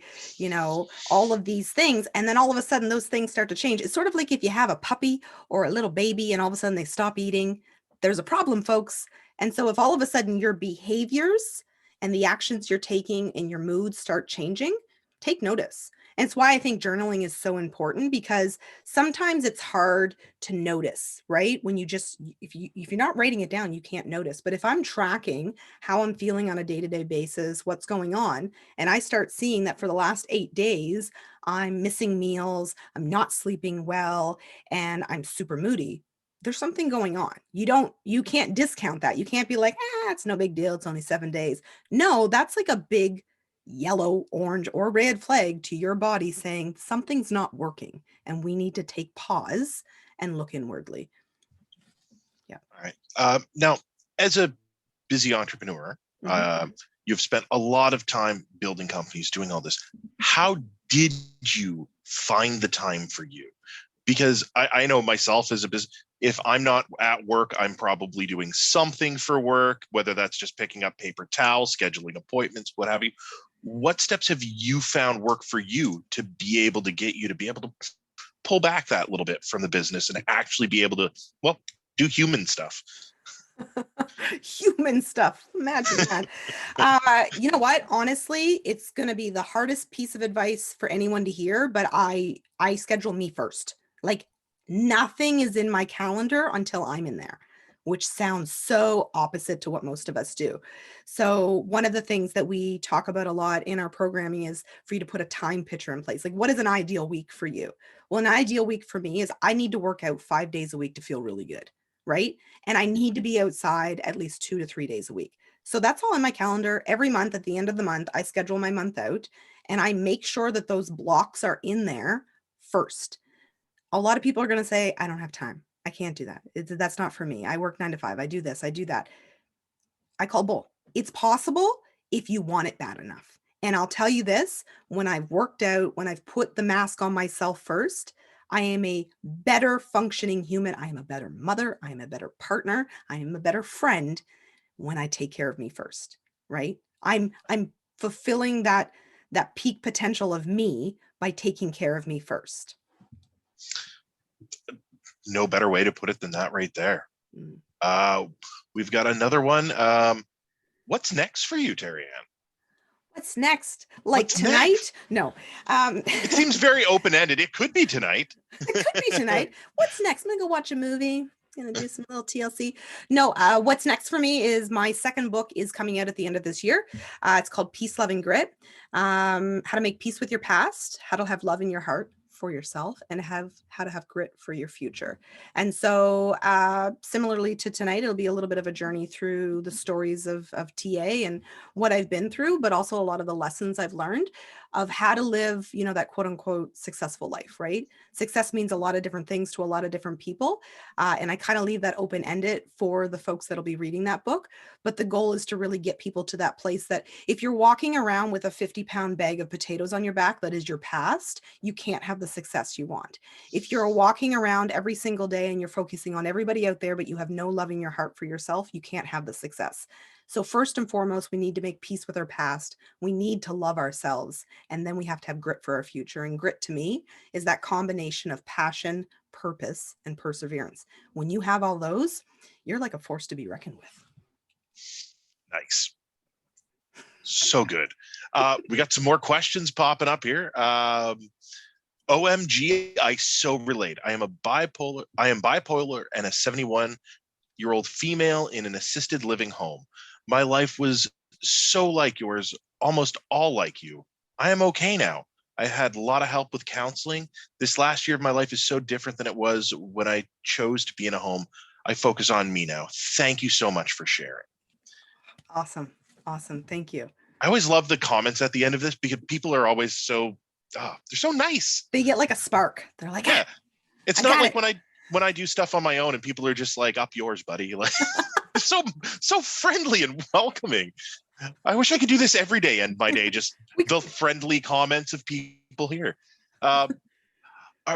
all of these things. And then all of a sudden those things start to change. It's sort of like if you have a puppy or a little baby and all of a sudden they stop eating, there's a problem, folks. And so if all of a sudden your behaviors and the actions you're taking and your moods start changing, take notice. And it's why I think journaling is so important, because sometimes it's hard to notice, right? When you just, if you're not writing it down, you can't notice. But if I'm tracking how I'm feeling on a day-to-day basis, what's going on, and I start seeing that for the last 8 days, I'm missing meals, I'm not sleeping well, and I'm super moody, there's something going on. You can't discount that. You can't be like, it's no big deal, it's only 7 days. No, that's like a big yellow, orange, or red flag to your body saying something's not working and we need to take pause and look inwardly. Yeah. All right. Now, as a busy entrepreneur, you've spent a lot of time building companies, doing all this. How did you find the time for you? Because I know myself as a business, if I'm not at work, I'm probably doing something for work, whether that's just picking up paper towels, scheduling appointments, what have you. What steps have you found work for you to be able to get you to be able to pull back that little bit from the business and actually be able to, well, do human stuff? Human stuff. Imagine that. You know what? Honestly, it's going to be the hardest piece of advice for anyone to hear, but I schedule me first. Like, nothing is in my calendar until I'm in there. which sounds so opposite to what most of us do. So one of the things that we talk about a lot in our programming is for you to put a time picture in place. Like, what is an ideal week for you? Well, an ideal week for me is I need to work out 5 days a week to feel really good, right? And I need to be outside at least 2 to 3 days a week. So that's all on my calendar. Every month, at the end of the month, I schedule my month out and I make sure that those blocks are in there first. A lot of people are going to say, I don't have time. I can't do that. That's not for me. I work 9 to 5. I do this. I do that. I call bull. It's possible if you want it bad enough. And I'll tell you this, when I've worked out, when I've put the mask on myself first, I am a better functioning human. I am a better mother. I am a better partner. I am a better friend when I take care of me first, right? I'm fulfilling that peak potential of me by taking care of me first. No better way to put it than that right there. Mm. We've got another one. What's next for you, Terri-Ann? What's next? Like What's tonight? next? No. It seems very open-ended. It could be tonight. It could be tonight. What's next? I'm gonna go watch a movie. Gonna do some little TLC. No, what's next for me is my second book is coming out at the end of this year. It's called Peace, Love, and Grit. How to make peace with your past, how to have love in your heart for yourself, and how to have grit for your future. And so similarly to tonight, it'll be a little bit of a journey through the stories of TA and what I've been through, but also a lot of the lessons I've learned of how to live, that quote unquote successful life, right? Success means a lot of different things to a lot of different people. And I kind of leave that open-ended for the folks that'll be reading that book. But the goal is to really get people to that place that if you're walking around with a 50-pound bag of potatoes on your back, that is your past, you can't have the success you want. If you're walking around every single day and you're focusing on everybody out there, but you have no love in your heart for yourself, you can't have the success. So first and foremost, we need to make peace with our past. We need to love ourselves. And then we have to have grit for our future. And grit to me is that combination of passion, purpose, and perseverance. When you have all those, you're like a force to be reckoned with. Nice. So good. We got some more questions popping up here. OMG, I so relate. I am bipolar and a 71-year-old female in an assisted living home. My life was so like yours, almost all like you. I am okay now. I had a lot of help with counseling. This last year of my life is so different than it was when I chose to be in a home. I focus on me now. Thank you so much for sharing. Awesome. Awesome. Thank you. I always love the comments at the end of this because people are always so, they're so nice. They get like a spark. They're like, yeah. It's not like when I do stuff on my own and people are just like, up yours, buddy. Like, so friendly and welcoming. I wish I could do this every day, end my day, just the friendly comments of people here.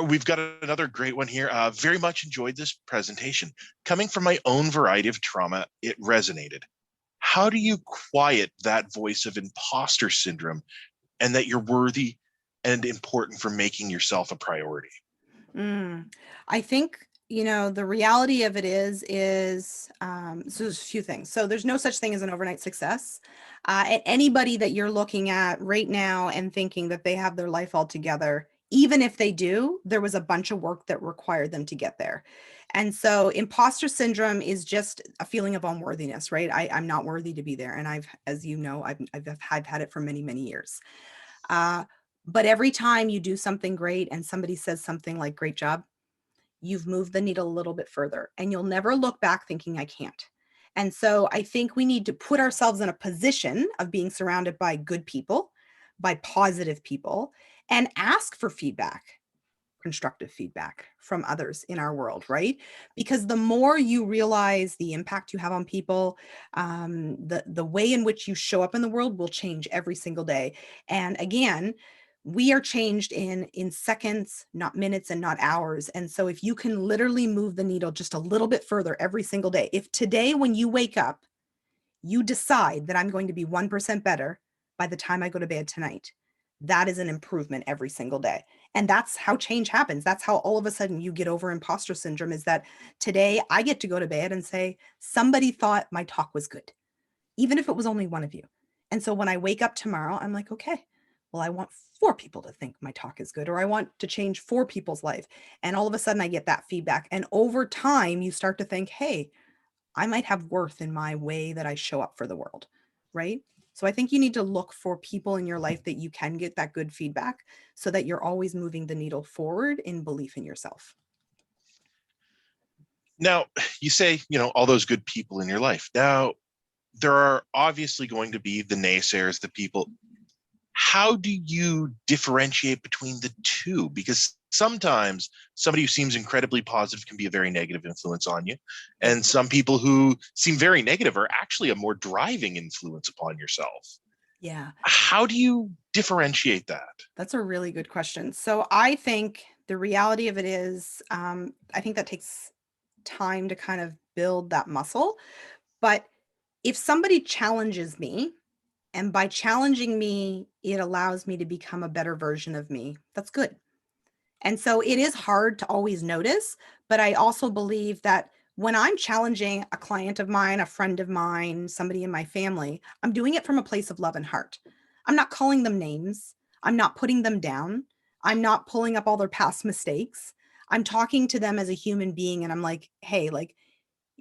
We've got another great one here. Very much enjoyed this presentation. Coming from my own variety of trauma, it resonated. How do you quiet that voice of imposter syndrome and that you're worthy and important for making yourself a priority? I think, the reality of it is so there's a few things. So there's no such thing as an overnight success. And anybody that you're looking at right now and thinking that they have their life all together, even if they do, there was a bunch of work that required them to get there. And so imposter syndrome is just a feeling of unworthiness, right? I'm not worthy to be there. And as you know, I've had it for many, many years. But every time you do something great and somebody says something like, great job, you've moved the needle a little bit further and you'll never look back thinking I can't. And so I think we need to put ourselves in a position of being surrounded by good people, by positive people, and ask for feedback, constructive feedback from others in our world, right? Because the more you realize the impact you have on people, the way in which you show up in the world will change every single day. And again, we are changed in seconds, not minutes and not hours. And so if you can literally move the needle just a little bit further every single day, if today when you wake up, you decide that I'm going to be 1% better by the time I go to bed tonight, that is an improvement every single day. And that's how change happens. That's how all of a sudden you get over imposter syndrome, is that today I get to go to bed and say, somebody thought my talk was good, even if it was only one of you. And so when I wake up tomorrow, I'm like, okay, well, I want 4 people to think my talk is good, or I want to change 4 people's life. And all of a sudden I get that feedback. And over time, you start to think, hey, I might have worth in my way that I show up for the world, right? So I think you need to look for people in your life that you can get that good feedback so that you're always moving the needle forward in belief in yourself. Now, you say, all those good people in your life. Now, there are obviously going to be the naysayers, the people. How do you differentiate between the two? Because sometimes somebody who seems incredibly positive can be a very negative influence on you. And some people who seem very negative are actually a more driving influence upon yourself. Yeah, How do you differentiate that? that's a really good question. So I think the reality of it is, I think that takes time to kind of build that muscle. But if somebody challenges me, and by challenging me, it allows me to become a better version of me, that's good. And so it is hard to always notice, but I also believe that when I'm challenging a client of mine, a friend of mine, somebody in my family, I'm doing it from a place of love and heart. I'm not calling them names. I'm not putting them down. I'm not pulling up all their past mistakes. I'm talking to them as a human being and I'm like, hey, like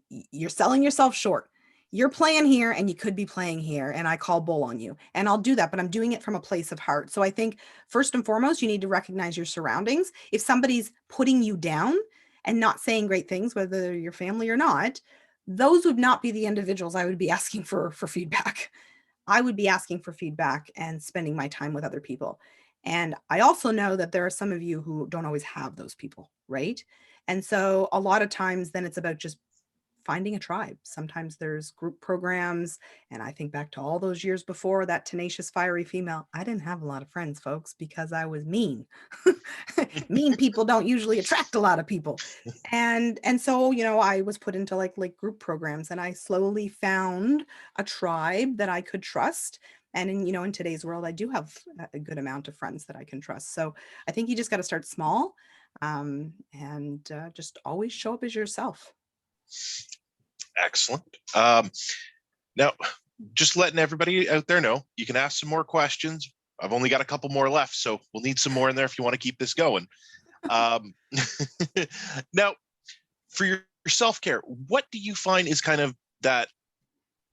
you're selling yourself short. You're playing here and you could be playing here. And I call bull on you. And I'll do that, but I'm doing it from a place of heart. So I think first and foremost, you need to recognize your surroundings. If somebody's putting you down and not saying great things, whether they're your family or not, those would not be the individuals I would be asking for feedback. I would be asking for feedback and spending my time with other people. And I also know that there are some of you who don't always have those people, right? And so a lot of times then it's about just finding a tribe. Sometimes there's group programs. And I think back to all those years before that tenacious, fiery female. I didn't have a lot of friends, folks, because I was mean. Mean people don't usually attract a lot of people. And so, I was put into like group programs and I slowly found a tribe that I could trust. And in today's world, I do have a good amount of friends that I can trust. So I think you just got to start small, and just always show up as yourself. Excellent. Now, just letting everybody out there know, you can ask some more questions. I've only got a couple more left, so we'll need some more in there if you want to keep this going. Now, for your self-care, what do you find is kind of that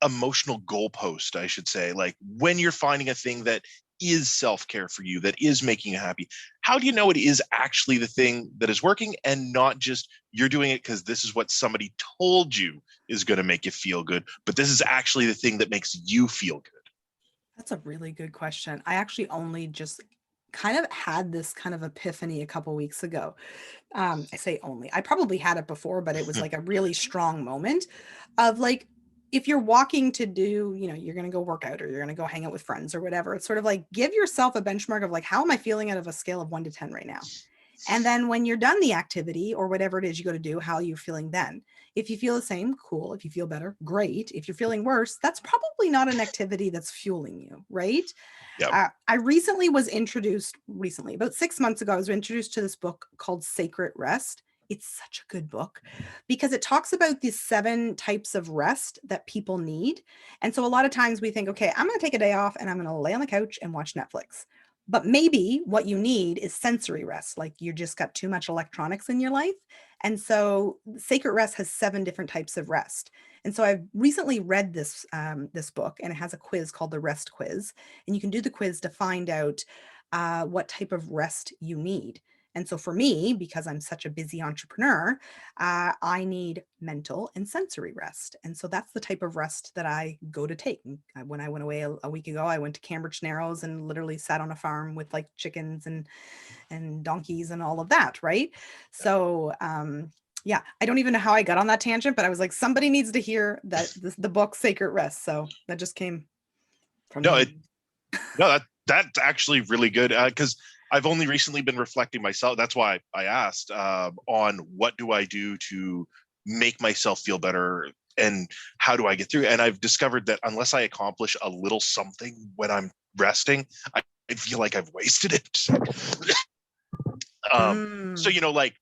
emotional goalpost, I should say, like when you're finding a thing that is self-care for you, that is making you happy? How do you know it is actually the thing that is working and not just you're doing it because this is what somebody told you is going to make you feel good, but this is actually the thing that makes you feel good? That's a really good question. I actually only just kind of had this kind of epiphany a couple weeks ago. I say only, I probably had it before, but it was like a really strong moment of like, if you're walking to do, you're going to go work out or you're going to go hang out with friends or whatever, it's sort of like, give yourself a benchmark of like, how am I feeling out of a scale of 1 to 10 right now? And then when you're done the activity or whatever it is you go to do, how are you feeling then? If you feel the same, cool. If you feel better, great. If you're feeling worse, that's probably not an activity that's fueling you, right? Yeah. I recently was introduced, about 6 months ago, I was introduced to this book called Sacred Rest. It's such a good book because it talks about these 7 types of rest that people need. And so a lot of times we think, okay, I'm going to take a day off and I'm going to lay on the couch and watch Netflix. But maybe what you need is sensory rest. Like you just got too much electronics in your life. And so Sacred Rest has 7 different types of rest. And so I've recently read this book, and it has a quiz called the Rest Quiz. And you can do the quiz to find out what type of rest you need. And so for me, because I'm such a busy entrepreneur, I need mental and sensory rest. And so that's the type of rest that I go to take. When I went away a week ago, I went to Cambridge Narrows and literally sat on a farm with like chickens and donkeys and all of that, right? So yeah, I don't even know how I got on that tangent, but I was like, somebody needs to hear that the book Sacred Rest. So that just came from No, me. that's actually really good, because I've only recently been reflecting myself. That's why I asked on what do I do to make myself feel better and how do I get through. And I've discovered that unless I accomplish a little something when I'm resting, I feel like I've wasted it. So like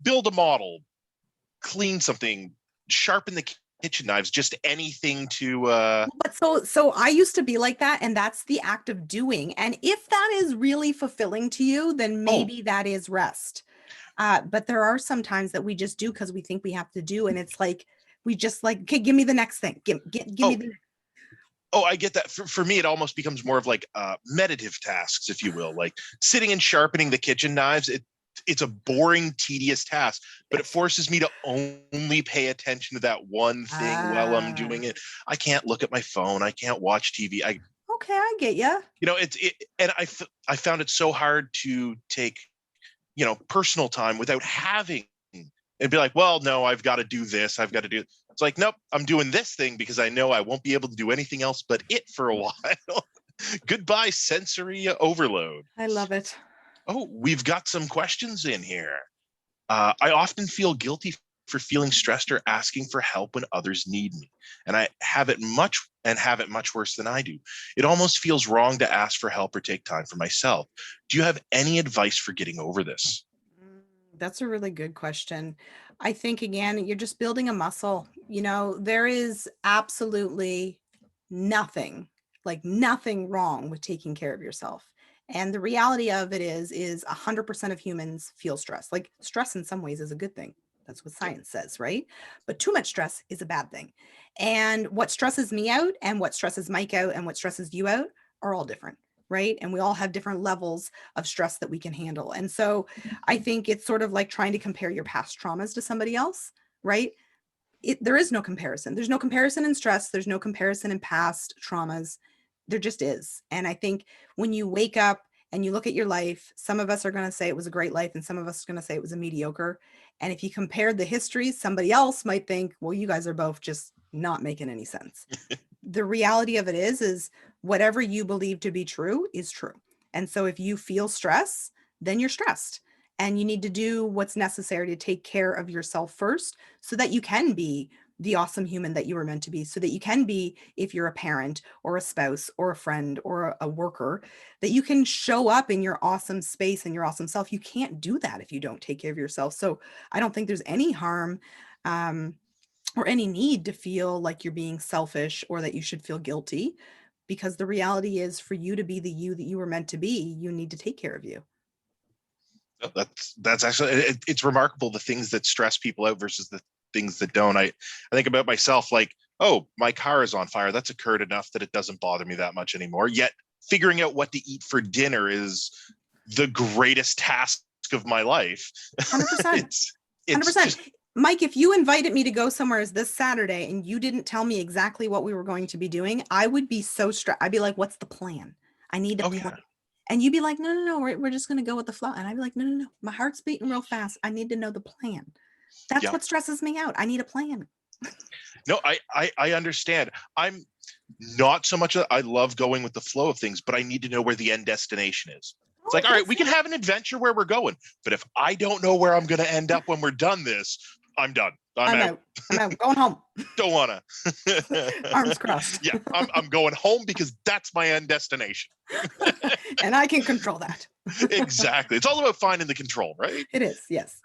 build a model, clean something, sharpen the kitchen knives, just anything to But so I used to be like that, and that's the act of doing. And if that is really fulfilling to you, then maybe that is rest. But there are some times that we just do because we think we have to do, and it's like We just like, okay, give me the next thing. Give me the next. Oh, I get that. For me, it almost becomes more of like meditative tasks, if you will, like sitting and sharpening the kitchen knives. It's a boring, tedious task, but it forces me to only pay attention to that one thing while I'm doing it. I can't look at my phone. I can't watch TV. Okay, I get you. And I found it so hard to take, personal time without having and be like, well, no, I've got to do this. I've got to do. It's like, nope, I'm doing this thing because I know I won't be able to do anything else but it for a while. Goodbye, sensory overload. I love it. Oh, we've got some questions in here. I often feel guilty for feeling stressed or asking for help when others need me. And I have it much worse than I do. It almost feels wrong to ask for help or take time for myself. Do you have any advice for getting over this? That's a really good question. I think, again, you're just building a muscle. There is absolutely nothing, like nothing wrong with taking care of yourself. And the reality of it is 100% of humans feel stress. Like stress in some ways is a good thing. That's what science says, right? But too much stress is a bad thing. And what stresses me out and what stresses Mike out and what stresses you out are all different, right? And we all have different levels of stress that we can handle. And so I think it's sort of like trying to compare your past traumas to somebody else, right? There is no comparison. There's no comparison in stress. There's no comparison in past traumas. There just is. And I think when you wake up and you look at your life, some of us are going to say it was a great life and some of us are going to say it was a mediocre. And if you compared the histories, somebody else might think, well, you guys are both just not making any sense. The reality of it is whatever you believe to be true is true. And so if you feel stress, then you're stressed. And you need to do what's necessary to take care of yourself first so that you can be the awesome human that you were meant to be, so that you can be, if you're a parent or a spouse or a friend or a worker, that you can show up in your awesome space and your awesome self. You can't do that if you don't take care of yourself. So I don't think there's any harm or any need to feel like you're being selfish or that you should feel guilty, because the reality is for you to be the you that you were meant to be, you need to take care of you. That's actually, it's remarkable the things that stress people out versus the things that don't. I think about myself like, oh, my car is on fire. That's occurred enough that it doesn't bother me that much anymore. Yet figuring out what to eat for dinner is the greatest task of my life. 100%. It's 100%. just, Mike, if you invited me to go somewhere this Saturday and you didn't tell me exactly what we were going to be doing, I would be so stressed. I'd be like, what's the plan? I need a plan. Yeah. And you'd be like, no, we're just going to go with the flow. And I'd be like, no, my heart's beating real fast. I need to know the plan. That's what stresses me out. I need a plan. No, I understand. I'm not so much, I love going with the flow of things, but I need to know where the end destination is. It's like, all right, we can have an adventure where we're going, but if I don't know where I'm going to end up when we're done this, I'm done. I'm out. I'm out. Going home. Don't wanna. Arms crossed. Yeah, I'm going home because that's my end destination. And I can control that. Exactly. It's all about finding the control, right? It is, yes.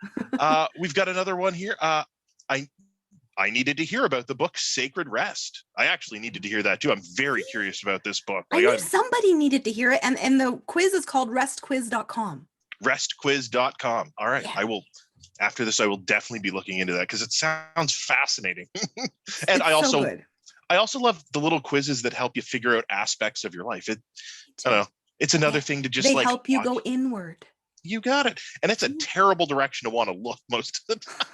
We've got another one here. I needed to hear about the book Sacred Rest. I actually needed to hear that too. I'm very curious about this book. I knew somebody needed to hear it. And the quiz is called restquiz.com. Restquiz.com. All right. Yeah. After this, I will definitely be looking into that because it sounds fascinating. And I also love the little quizzes that help you figure out aspects of your life. I don't know. It's another thing to just they help you go inward. You got it. And it's a terrible direction to want to look most of the time.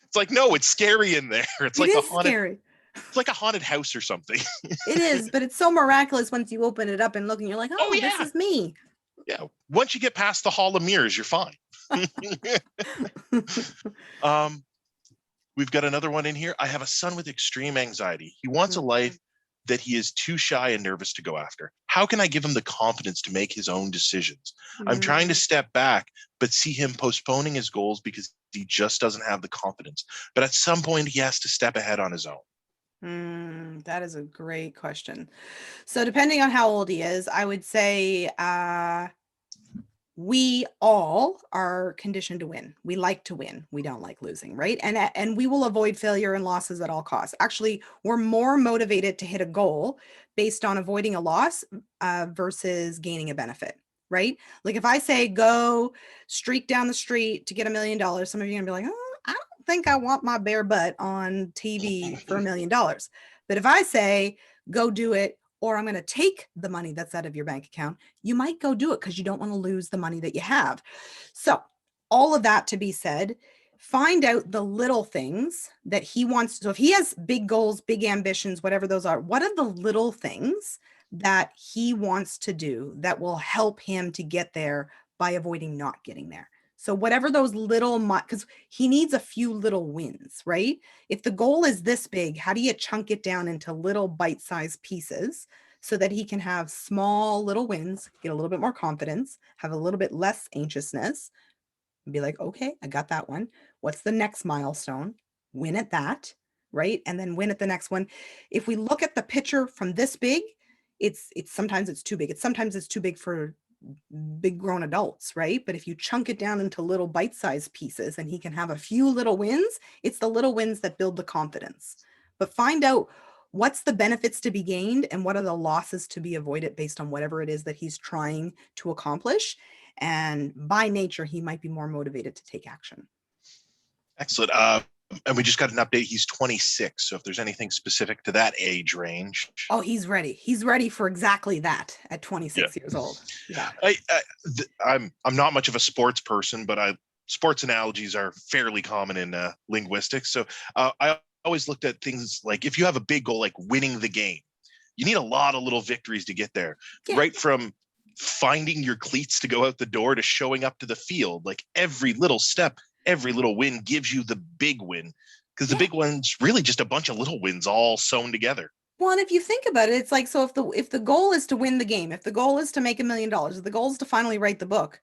It's like, no, it's scary in there. It's like scary. It's like a haunted house or something. It is, but it's so miraculous once you open it up and look and you're like, oh yeah. This is me. Yeah. Once you get past the Hall of Mirrors, you're fine. We've got another one in here. I have a son with extreme anxiety. He wants a life that he is too shy and nervous to go after. How can I give him the confidence to make his own decisions? I'm trying to step back, but see him postponing his goals because he just doesn't have the confidence. But at some point, he has to step ahead on his own. That is a great question. So depending on how old he is, I would say we all are conditioned to win. We like to win. We don't like losing, right? And we will avoid failure and losses at all costs. Actually, we're more motivated to hit a goal based on avoiding a loss versus gaining a benefit, right? Like if I say go streak down the street to get $1 million, some of you are gonna be like, oh, I don't think I want my bare butt on TV for $1 million. But if I say, go do it, or I'm going to take the money that's out of your bank account, you might go do it because you don't want to lose the money that you have. So all of that to be said, find out the little things that he wants. So if he has big goals, big ambitions, whatever those are, what are the little things that he wants to do that will help him to get there by avoiding not getting there? So whatever those little, because he needs a few little wins, right? If the goal is this big, how do you chunk it down into little bite-sized pieces so that he can have small little wins, get a little bit more confidence, have a little bit less anxiousness, and be like, okay, I got that one. What's the next milestone? Win at that, right? And then win at the next one. If we look at the picture from this big, it's sometimes it's too big. Sometimes it's too big for big grown adults, right? But if you chunk it down into little bite-sized pieces and he can have a few little wins, it's the little wins that build the confidence. But find out what's the benefits to be gained and what are the losses to be avoided based on whatever it is that he's trying to accomplish. And by nature, he might be more motivated to take action. Excellent. And we just got an update. He's 26. So if there's anything specific to that age range. Oh, he's ready. He's ready for exactly that at 26 years old. Yeah. I'm not much of a sports person, but sports analogies are fairly common in linguistics. So I always looked at things like if you have a big goal, like winning the game, you need a lot of little victories to get there. Yeah. Right from finding your cleats to go out the door to showing up to the field, like every little step, every little win gives you the big win, because the big one's really just a bunch of little wins all sewn together. Well, and if you think about it, it's like, so if the goal is to win the game, if the goal is to make $1 million, if the goal is to finally write the book,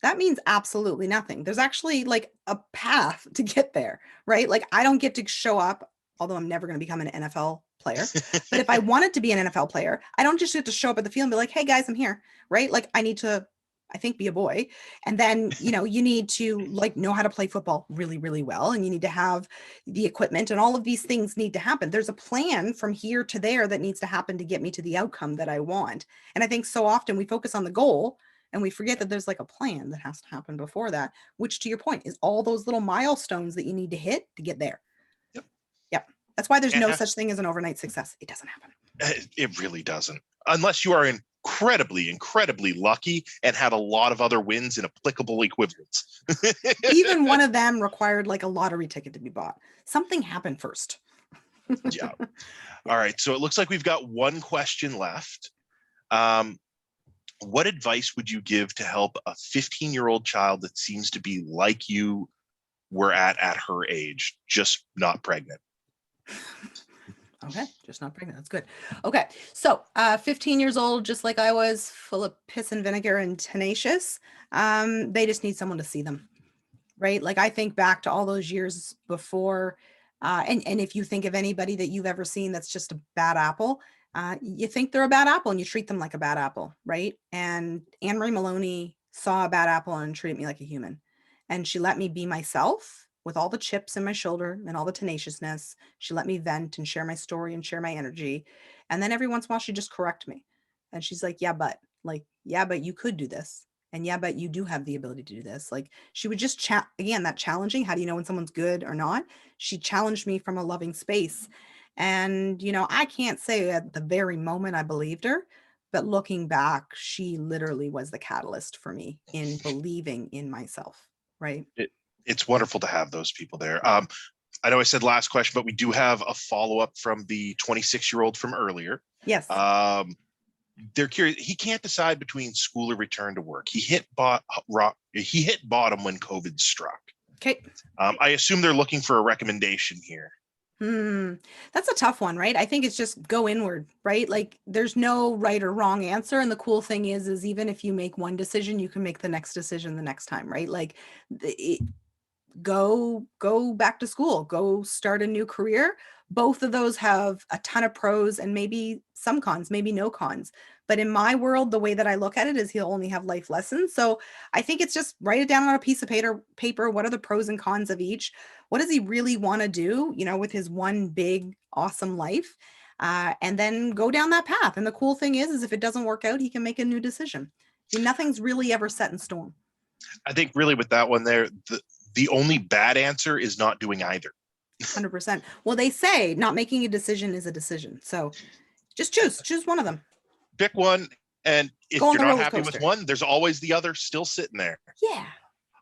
that means absolutely nothing. There's actually like a path to get there, right? Like I don't get to show up, although I'm never going to become an NFL player. But if I wanted to be an NFL player, I don't just get to show up at the field and be like, hey guys, I'm here, right? Like I need to, I think, be a boy. And then, you need to like know how to play football really, really well. And you need to have the equipment and all of these things need to happen. There's a plan from here to there that needs to happen to get me to the outcome that I want. And I think so often we focus on the goal and we forget that there's like a plan that has to happen before that, which to your point is all those little milestones that you need to hit to get there. Yep. That's why there's no such thing as an overnight success. It doesn't happen. It really doesn't. Unless you are incredibly lucky and had a lot of other wins in applicable equivalents. Even one of them required like a lottery ticket to be bought. Something happened first. Yeah. All right. So it looks like we've got one question left. What advice would you give to help a 15-year-old child that seems to be like you were at her age, just not pregnant? Okay, just not pregnant. That's good. Okay, so 15 years old, just like I was, full of piss and vinegar and tenacious. They just need someone to see them, right? Like I think back to all those years before, and if you think of anybody that you've ever seen that's just a bad apple, you think they're a bad apple and you treat them like a bad apple, right? And Anne Marie Maloney saw a bad apple and treated me like a human. And she let me be myself with all the chips in my shoulder and all the tenaciousness. She let me vent and share my story and share my energy. And then every once in a while, she just correct me. And she's like, yeah, but you could do this. And yeah, but you do have the ability to do this. Like she would just again, that challenging. How do you know when someone's good or not? She challenged me from a loving space. And, I can't say at the very moment I believed her, but looking back, she literally was the catalyst for me in believing in myself. Right. It's wonderful to have those people there. I know I said last question, but we do have a follow-up from the 26-year-old from earlier. Yes. They're curious. He can't decide between school or return to work. He hit bottom when COVID struck. Okay. I assume they're looking for a recommendation here. That's a tough one, right? I think it's just go inward, right? Like there's no right or wrong answer. And the cool thing is even if you make one decision, you can make the next decision the next time, right? Like go back to school, go start a new career. Both of those have a ton of pros and maybe some cons, maybe no cons. But in my world, the way that I look at it is he'll only have life lessons. So I think it's just write it down on a piece of paper. What are the pros and cons of each? What does he really want to do, with his one big, awesome life? And then go down that path. And the cool thing is if it doesn't work out, he can make a new decision. Nothing's really ever set in stone. I think really with that one there, The only bad answer is not doing either. 100%. Well, they say not making a decision is a decision. So just choose one of them. Pick one. And Go if on you're the not roller happy with coaster. one, there's always the other still sitting there. Yeah.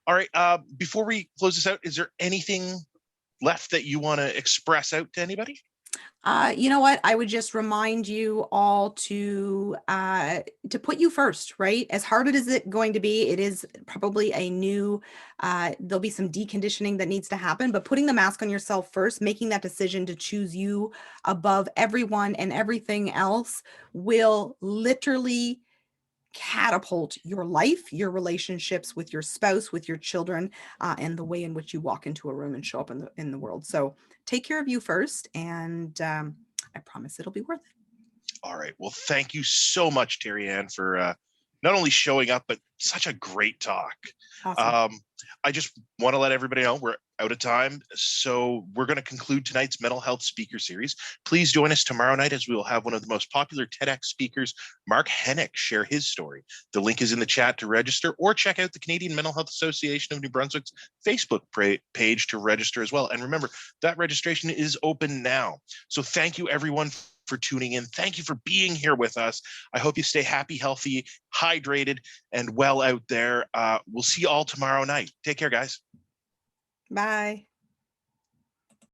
All right. Before we close this out, is there anything left that you want to express out to anybody? You know what? I would just remind you all to put you first, right? As hard as it going to be, it is probably a new. There'll be some deconditioning that needs to happen, but putting the mask on yourself first, making that decision to choose you above everyone and everything else, will literally catapult your life, your relationships with your spouse, with your children, and the way in which you walk into a room and show up in the world. So take care of you first, and I promise it'll be worth it. All right. Well, thank you so much, Terri-Ann, for not only showing up, but such a great talk. Awesome. I just want to let everybody know we're out of time. So we're going to conclude tonight's mental health speaker series. Please join us tomorrow night as we will have one of the most popular TEDx speakers, Mark Hennick, share his story. The link is in the chat to register, or check out the Canadian Mental Health Association of New Brunswick's Facebook page to register as well. And remember, that registration is open now. So thank you, everyone, for tuning in. Thank you for being here with us. I hope you stay happy, healthy, hydrated, and well out there. We'll see you all tomorrow night. Take care, guys. Bye.